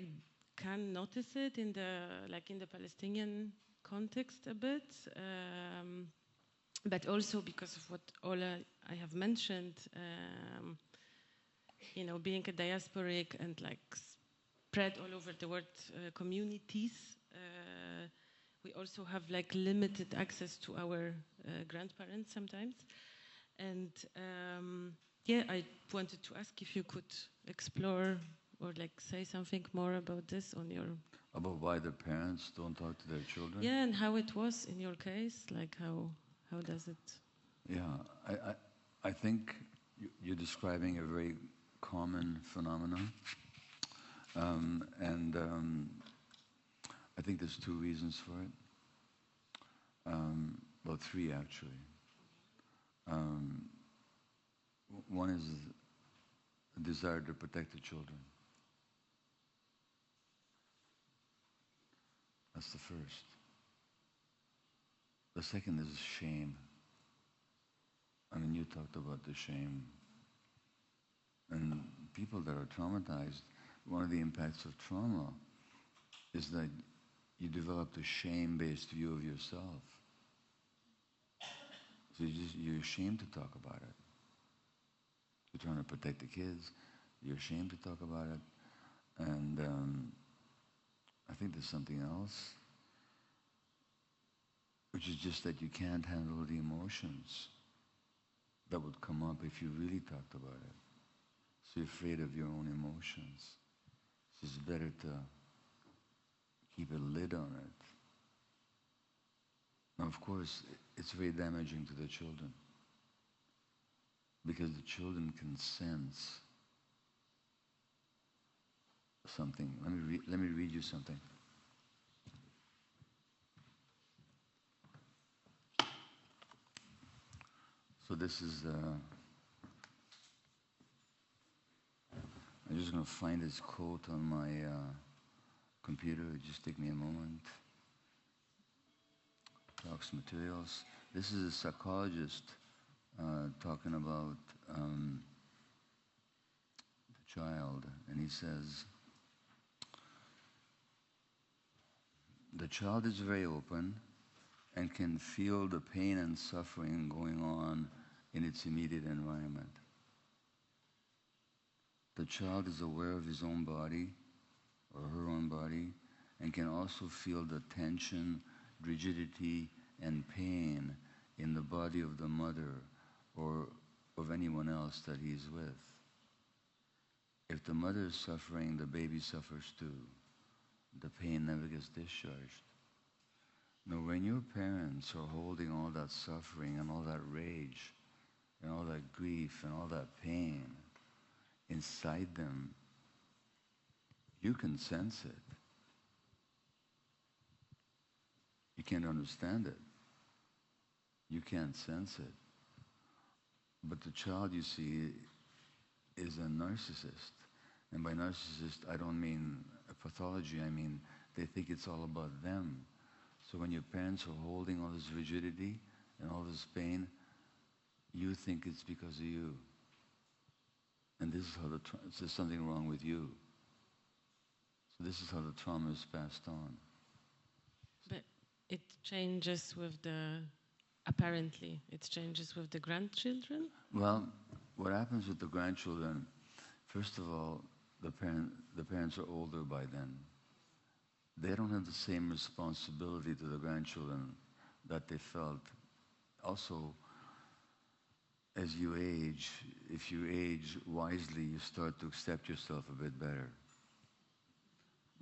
Speaker 5: can notice it in the Palestinian context a bit, but also because of what Ola I have mentioned, being a diasporic and like spread all over the world communities, we also have like limited access to our grandparents sometimes, and I wanted to ask if you could explore or like say something more about this on your...
Speaker 3: About why the parents don't talk to their children?
Speaker 5: Yeah, and how it was in your case, like how does it...
Speaker 3: Yeah, I think you're describing a very common phenomenon, and I think there's two reasons for it. Well, three actually. One is a desire to protect the children. That's the first. The second is shame. I mean, you talked about the shame. And people that are traumatized, one of the impacts of trauma is that you develop a shame-based view of yourself. So you're ashamed to talk about it. You're trying to protect the kids. You're ashamed to talk about it. And I think there's something else, which is just that you can't handle the emotions that would come up if you really talked about it. So you're afraid of your own emotions. So it's better to keep a lid on it. Now, of course, it's very damaging to the children, because the children can sense something. Let me read you something. So this is, I'm just going to find this quote on my computer. Just take me a moment. Talks materials. This is a psychologist talking about the child, and he says, the child is very open and can feel the pain and suffering going on in its immediate environment. The child is aware of his own body or her own body and can also feel the tension, rigidity, and pain in the body of the mother or of anyone else that he's with. If the mother is suffering, the baby suffers too. The pain never gets discharged. Now, when your parents are holding all that suffering and all that rage and all that grief and all that pain inside them, you can sense it. You can't understand it. You can't sense it. But the child, you see, is a narcissist. And by narcissist, I don't mean a pathology. I mean, they think it's all about them. So when your parents are holding all this rigidity and all this pain, you think it's because of you. And this is how there's something wrong with you. So this is how the trauma is passed on.
Speaker 5: But it changes with apparently, it changes with the grandchildren?
Speaker 3: Well, what happens with the grandchildren, first of all, the parents are older by then. They don't have the same responsibility to the grandchildren that they felt. Also, as you age, if you age wisely, you start to accept yourself a bit better.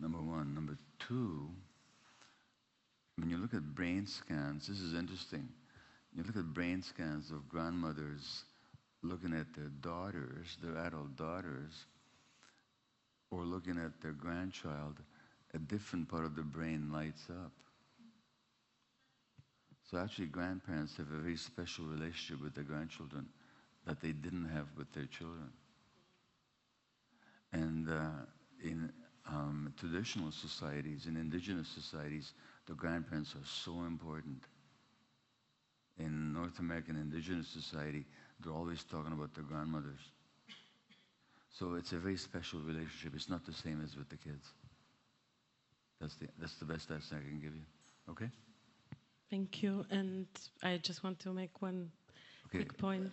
Speaker 3: Number one. Number two, when you look at brain scans, this is interesting. You look at brain scans of grandmothers looking at their daughters, their adult daughters, or looking at their grandchild, a different part of the brain lights up. So actually grandparents have a very special relationship with their grandchildren that they didn't have with their children. And in traditional societies, in indigenous societies, the grandparents are so important. In North American indigenous society, they're always talking about their grandmothers. So it's a very special relationship. It's not the same as with the kids. That's the best answer I can give you. Okay?
Speaker 5: Thank you. And I just want to make one quick point.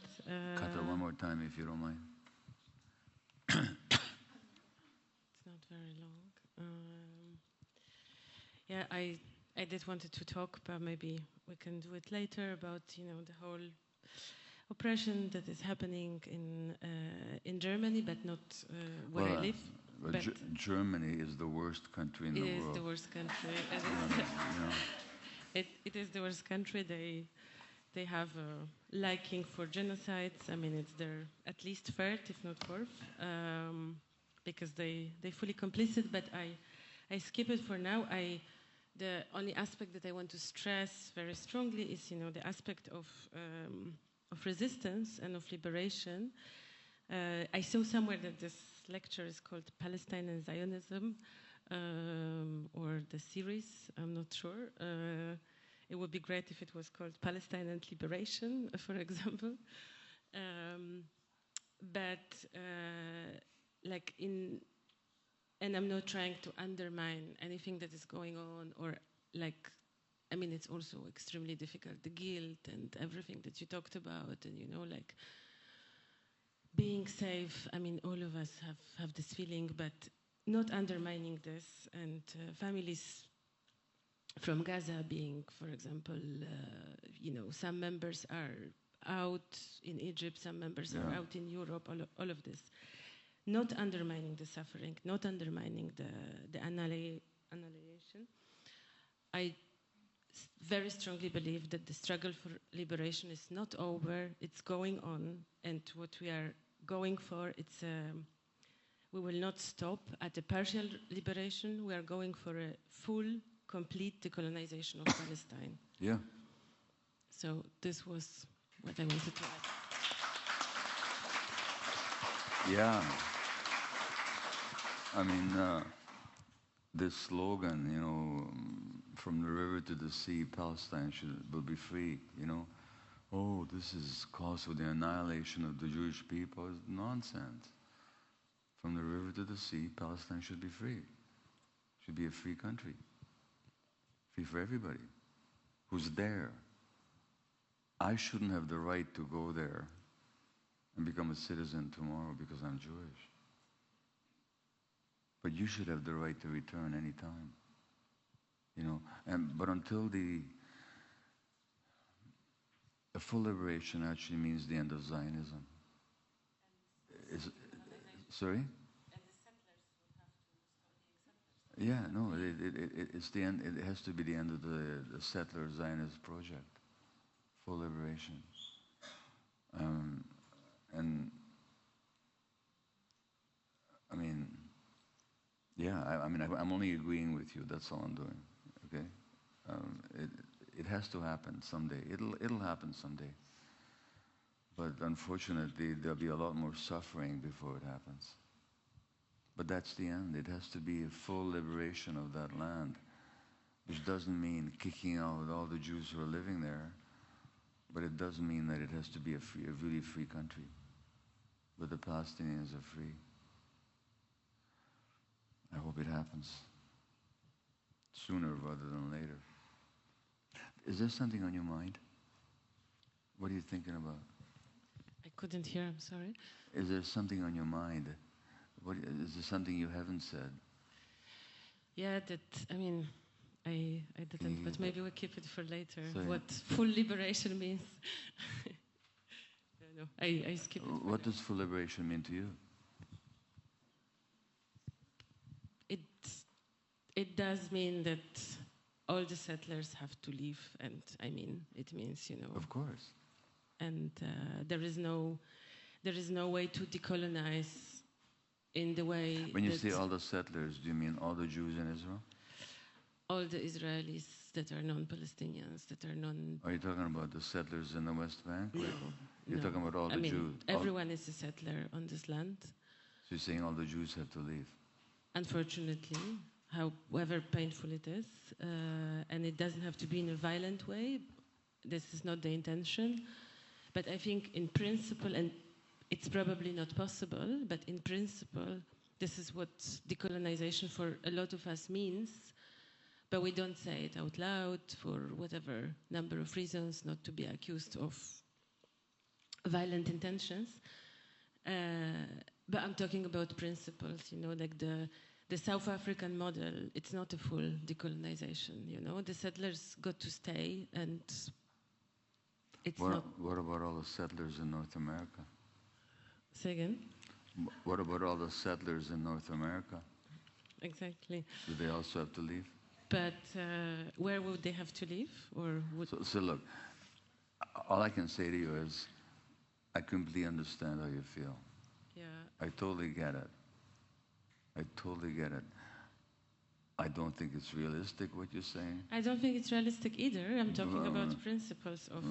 Speaker 3: Cut it one more time if you don't mind.
Speaker 5: It's not very long. Yeah, I did wanted to talk, but maybe we can do it later about the whole oppression that is happening in Germany, but not where I live.
Speaker 3: But Germany is the worst country in the world.
Speaker 5: It is the worst country. It is the worst country. They have a liking for genocides. I mean, it's their at least third, if not fourth, because they fully complicit. But I skip it for now. The only aspect that I want to stress very strongly is the aspect of resistance and of liberation. I saw somewhere that this lecture is called Palestine and Zionism, or the series, I'm not sure. It would be great if it was called Palestine and Liberation, for example. And I'm not trying to undermine anything that is going on, or it's also extremely difficult, the guilt and everything that you talked about, and being safe. I mean, all of us have this feeling, but not undermining this. And families from Gaza being, for example, some members are out in Egypt, some members are out in Europe, all of this. Not undermining the suffering, not undermining the annihilation. I very strongly believe that the struggle for liberation is not over, it's going on, and what we are going for, we will not stop at a partial liberation, we are going for a full, complete decolonization of Palestine.
Speaker 3: Yeah.
Speaker 5: So this was what I wanted to add.
Speaker 3: Yeah. I mean, this slogan, from the river to the sea, Palestine will be free, Oh, this is cause for the annihilation of the Jewish people. It's nonsense. From the river to the sea, Palestine should be free. Should be a free country. Free for everybody who's there. I shouldn't have the right to go there and become a citizen tomorrow because I'm Jewish. But you should have the right to return any time. But until the full liberation actually means the end of Zionism. Sorry? And the settlers will have to be accepted. Yeah, no, it's the end. It has to be the end of the settler Zionist project. Full liberation. I'm only agreeing with you. That's all I'm doing. Okay, it has to happen someday. It'll happen someday. But unfortunately, there'll be a lot more suffering before it happens. But that's the end. It has to be a full liberation of that land, which doesn't mean kicking out all the Jews who are living there, but it does mean that it has to be a really free country, where the Palestinians are free. I hope it happens sooner rather than later. Is there something on your mind? What are you thinking about?
Speaker 5: I couldn't hear, I'm sorry.
Speaker 3: Is there something on your mind? Is there something you haven't said?
Speaker 5: Yeah, I didn't, but maybe we'll keep it for later.
Speaker 3: Sorry.
Speaker 5: What full liberation means. No, I skip it.
Speaker 3: What does full liberation mean to you?
Speaker 5: It does mean that all the settlers have to leave, and I mean, it means, you know.
Speaker 3: Of course.
Speaker 5: And there is no way to decolonize in the way.
Speaker 3: When you say all the settlers, do you mean all the Jews in Israel?
Speaker 5: All the Israelis that are non-Palestinians, that are non.
Speaker 3: Are you talking about the settlers in the West Bank?
Speaker 5: No,
Speaker 3: You're talking about all the Jews.
Speaker 5: Everyone is a settler on this land.
Speaker 3: So you're saying all the Jews have to leave?
Speaker 5: Unfortunately, however painful it is, and it doesn't have to be in a violent way. This is not the intention. But I think in principle, and it's probably not possible, but in principle, this is what decolonization for a lot of us means. But we don't say it out loud for whatever number of reasons, not to be accused of violent intentions. But I'm talking about principles, you know, like the South African model. It's not a full decolonization, you know. The settlers got to stay, and it's not.
Speaker 3: What about all the settlers in North America?
Speaker 5: Say again?
Speaker 3: What about all the settlers in North America?
Speaker 5: Exactly.
Speaker 3: Do they also have to leave?
Speaker 5: But where would they have to live? Or would
Speaker 3: So look, all I can say to you is, I completely understand how you feel.
Speaker 5: Yeah.
Speaker 3: I totally get it. I totally get it. I don't think it's realistic what you're saying.
Speaker 5: I don't think it's realistic either. I'm talking about principles of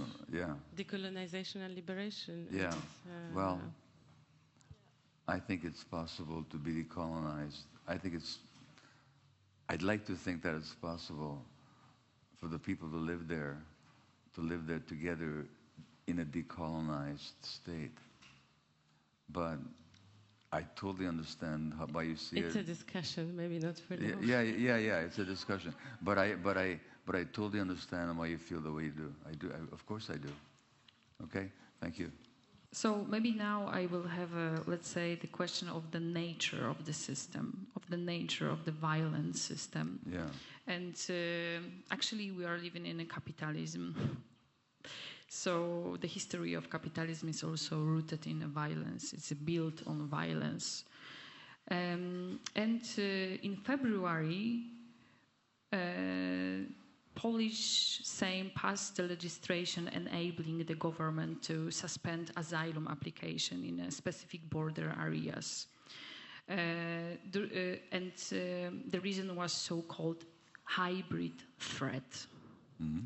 Speaker 5: decolonization and liberation.
Speaker 3: Yeah.
Speaker 5: And,
Speaker 3: Well, I think it's possible to be decolonized. I'd like to think that it's possible for the people to live there together in a decolonized state. But I totally understand why you see it.
Speaker 5: It's a discussion, maybe not for now.
Speaker 3: Yeah, it's a discussion. But I totally understand why you feel the way you do. Of course I do. Okay, thank you.
Speaker 1: So maybe now I will have, let's say, the question of the nature of the system, of the nature of the violent system.
Speaker 3: Yeah.
Speaker 1: And actually we are living in a capitalism. So the history of capitalism is also rooted in violence. It's built on violence. And in February, Polish Sejm passed the legislation enabling the government to suspend asylum application in specific border areas. The reason was so-called hybrid threat.
Speaker 3: Mm-hmm.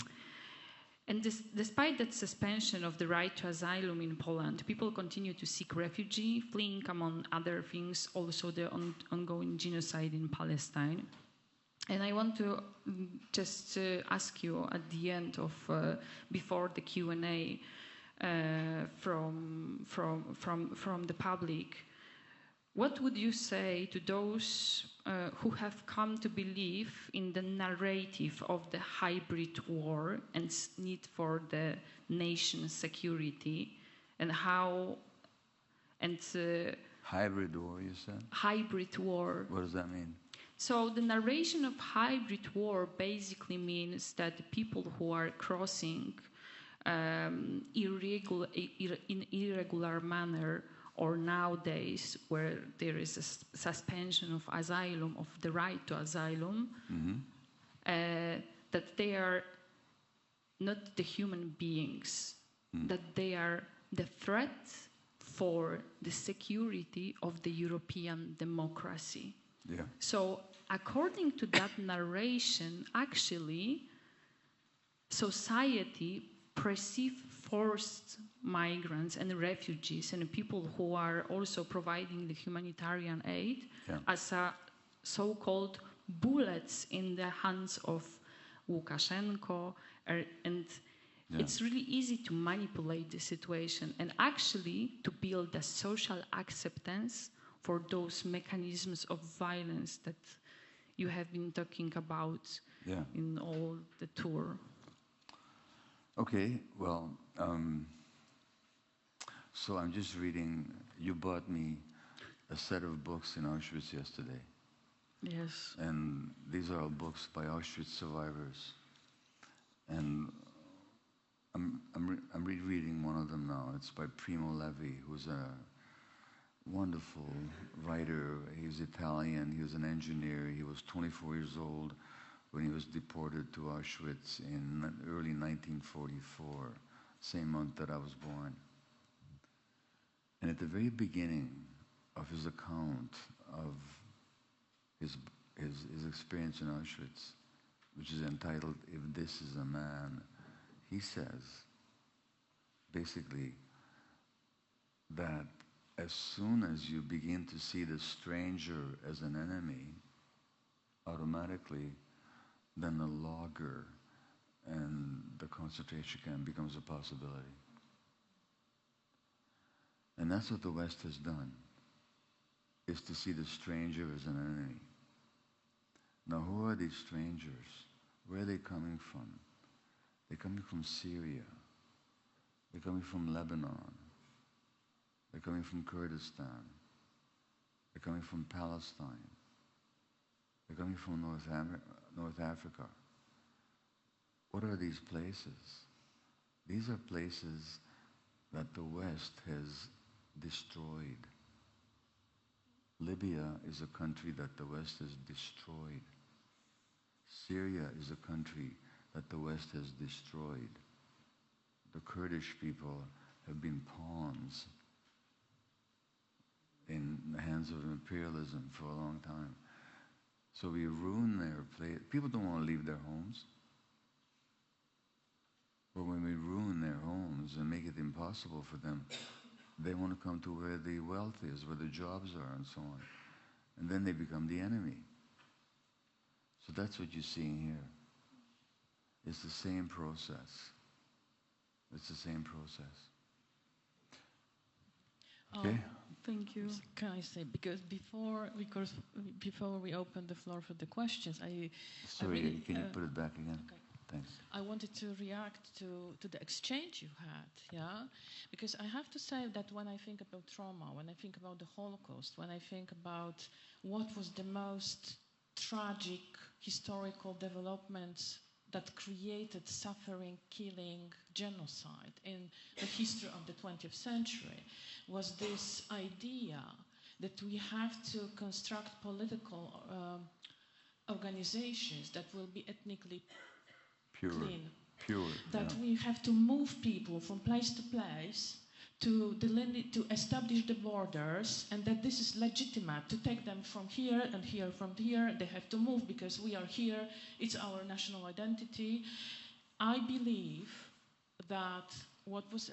Speaker 1: And despite that suspension of the right to asylum in Poland, people continue to seek refuge, fleeing, among other things, also the ongoing genocide in Palestine. And I want to just ask you at the end of, before the Q&A from the public, what would you say to those who have come to believe in the narrative of the hybrid war and need for the nation's security, and how, and
Speaker 3: hybrid war, you said?
Speaker 1: Hybrid war.
Speaker 3: What does that mean?
Speaker 1: So the narration of hybrid war basically means that the people who are crossing in irregular manner, or nowadays where there is a suspension of asylum, of the right to asylum, that they are not the human beings, that they are the threat for the security of the European democracy.
Speaker 3: Yeah.
Speaker 1: So according to that narration, actually, society perceive forced migrants and refugees and people who are also providing the humanitarian aid as a so-called bullets in the hands of Lukashenko, and it's really easy to manipulate the situation and actually to build a social acceptance for those mechanisms of violence that you have been talking about in all the tour.
Speaker 3: Okay, well, so I'm just reading, you bought me a set of books in Auschwitz yesterday.
Speaker 1: Yes.
Speaker 3: And these are all books by Auschwitz survivors. And I'm rereading one of them now. It's by Primo Levi, who's a wonderful writer. He's Italian, he was an engineer, he was 24 years old when he was deported to Auschwitz in early 1944, same month that I was born. And at the very beginning of his account of his experience in Auschwitz, which is entitled, "If This Is a Man," he says, basically, that as soon as you begin to see the stranger as an enemy, automatically, then the lager and the concentration camp becomes a possibility. And that's what the West has done, is to see the stranger as an enemy. Now, who are these strangers? Where are they coming from? They're coming from Syria. They're coming from Lebanon. They're coming from Kurdistan. They're coming from Palestine. They're coming from North Africa. What are these places? These are places that the West has destroyed. Libya is a country that the West has destroyed. Syria is a country that the West has destroyed. The Kurdish people have been pawns in the hands of imperialism for a long time. So we ruin their place. People don't want to leave their homes. But when we ruin their homes and make it impossible for them, they want to come to where the wealth is, where the jobs are, and so on. And then they become the enemy. So that's what you're seeing here. It's the same process. It's the same process. Okay?
Speaker 1: Thank you.
Speaker 2: Can I say, because before we open the floor for the questions,
Speaker 3: Sorry, can you put it back again?
Speaker 2: Okay.
Speaker 3: Thanks.
Speaker 2: I wanted to react to the exchange you had, yeah? Because I have to say that when I think about trauma, when I think about the Holocaust, when I think about what was the most tragic historical developments that created suffering, killing, genocide in the history of the 20th century, was this idea that we have to construct political organizations that will be ethnically clean.
Speaker 3: Pure.
Speaker 2: That we have to move people from place to place to establish the borders, and that this is legitimate to take them from here and here from here. They have to move because we are here. It's our national identity. I believe that what was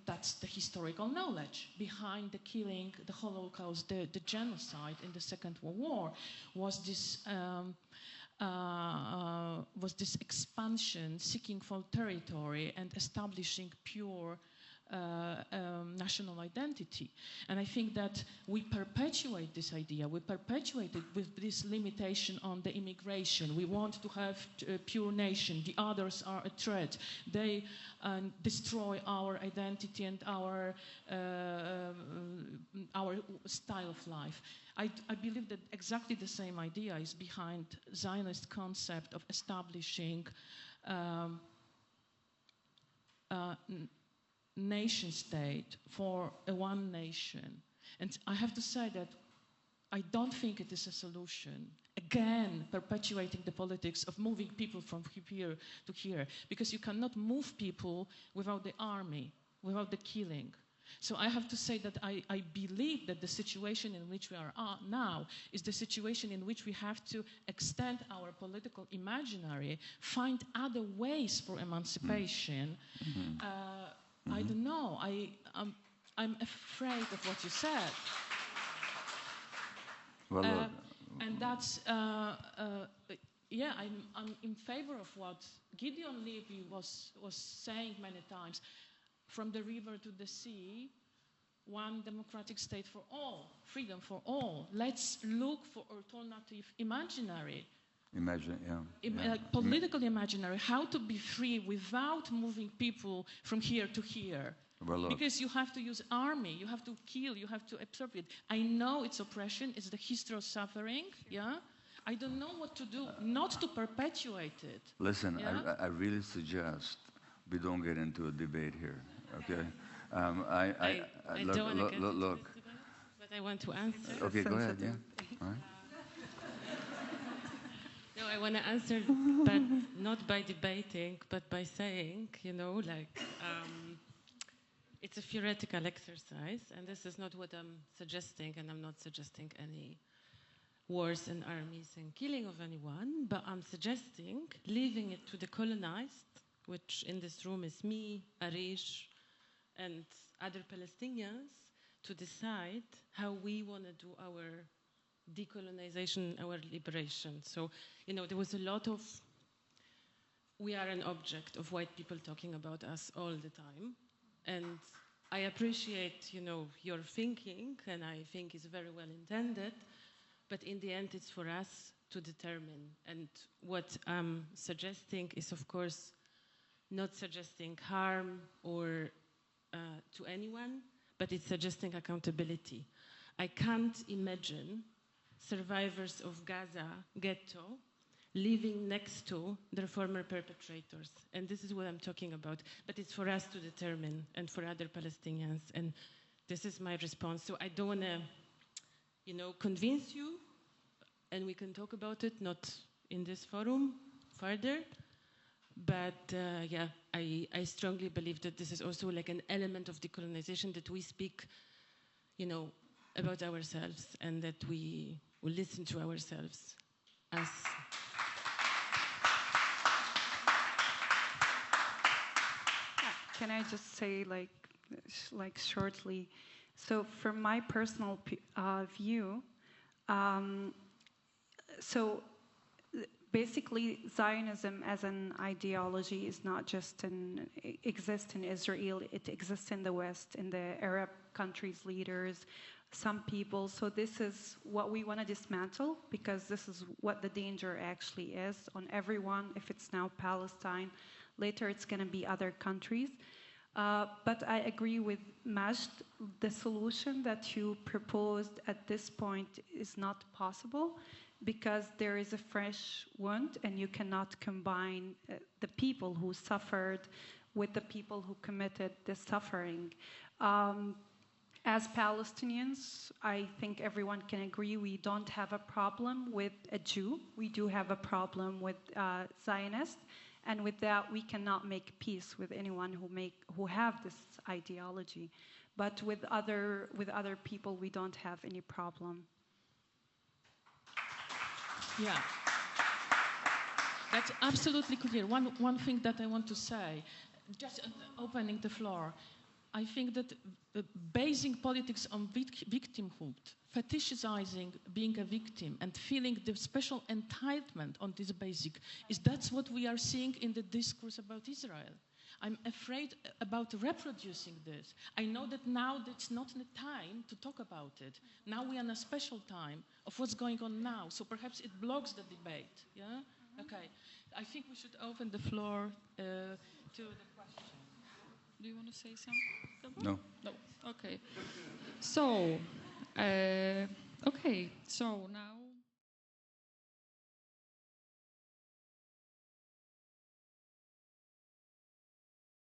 Speaker 2: that's the historical knowledge behind the killing, the Holocaust, the genocide in the Second World War, was this expansion, seeking for territory and establishing pure national identity. And I think that we perpetuate this idea. We perpetuate it with this limitation on the immigration. We want to have a pure nation. The others are a threat. They destroy our identity and our style of life. I believe that exactly the same idea is behind Zionist concept of establishing nation state for a one nation. And I have to say that I don't think it is a solution. Again, perpetuating the politics of moving people from here to here, because you cannot move people without the army, without the killing. So I have to say that I believe that the situation in which we are now is the situation in which we have to extend our political imaginary, find other ways for emancipation. I don't know. I'm afraid of what you said.
Speaker 3: Well,
Speaker 2: and that's I'm in favor of what Gideon Levy was saying many times. From the river to the sea, one democratic state for all, freedom for all. Let's look for alternative imaginary. Political imaginary, how to be free without moving people from here to here.
Speaker 3: Well,
Speaker 2: because you have to use army, you have to kill, you have to absorb it. I know it's oppression, it's the history of suffering, yeah? I don't know what to do, not to perpetuate it.
Speaker 3: Listen,
Speaker 2: yeah?
Speaker 3: I really suggest we don't get into a debate here, okay?
Speaker 5: I don't want to get into
Speaker 3: look.
Speaker 5: this debate, but I want to answer.
Speaker 3: Okay, go ahead, yeah. All right.
Speaker 5: No, I want to answer, but not by debating, but by saying, it's a theoretical exercise, and this is not what I'm suggesting, and I'm not suggesting any wars and armies and killing of anyone, but I'm suggesting leaving it to the colonized, which in this room is me, Areej, and other Palestinians, to decide how we want to do our decolonization, our liberation. So, there was a lot of, we are an object of white people talking about us all the time. And I appreciate, your thinking, and I think it's very well intended, but in the end, it's for us to determine. And what I'm suggesting is, of course, not suggesting harm or to anyone, but it's suggesting accountability. I can't imagine survivors of Gaza ghetto living next to their former perpetrators. And this is what I'm talking about. But it's for us to determine, and for other Palestinians. And this is my response. So I don't want to, convince you, and we can talk about it, not in this forum further. But I strongly believe that this is also like an element of decolonization, that we speak, about ourselves, and that we will listen to ourselves as.
Speaker 4: Can I just say, like shortly? So, from my personal view, basically, Zionism as an ideology is not just exists in Israel. It exists in the West, in the Arab countries' leaders, some people. So this is what we want to dismantle, because this is what the danger actually is on everyone. If it's now Palestine, later it's going to be other countries. But I agree with Majd. The solution that you proposed at this point is not possible, because there is a fresh wound, and you cannot combine the people who suffered with the people who committed the suffering. As Palestinians, I think everyone can agree we don't have a problem with a Jew. We do have a problem with Zionists, and with that we cannot make peace with anyone who have this ideology. But with other people, we don't have any problem.
Speaker 2: Yeah, that's absolutely clear. One thing that I want to say, just opening the floor, I think that basing politics on victimhood, fetishizing being a victim, and feeling the special entitlement on this basic, that's what we are seeing in the discourse about Israel. I'm afraid about reproducing this. I know that now it's not the time to talk about it. Now we are in a special time of what's going on now, so perhaps it blocks the debate. Yeah? Mm-hmm. Okay. I think we should open the floor to the question. Do you want to say something?
Speaker 3: No.
Speaker 1: No. Okay. So, so now.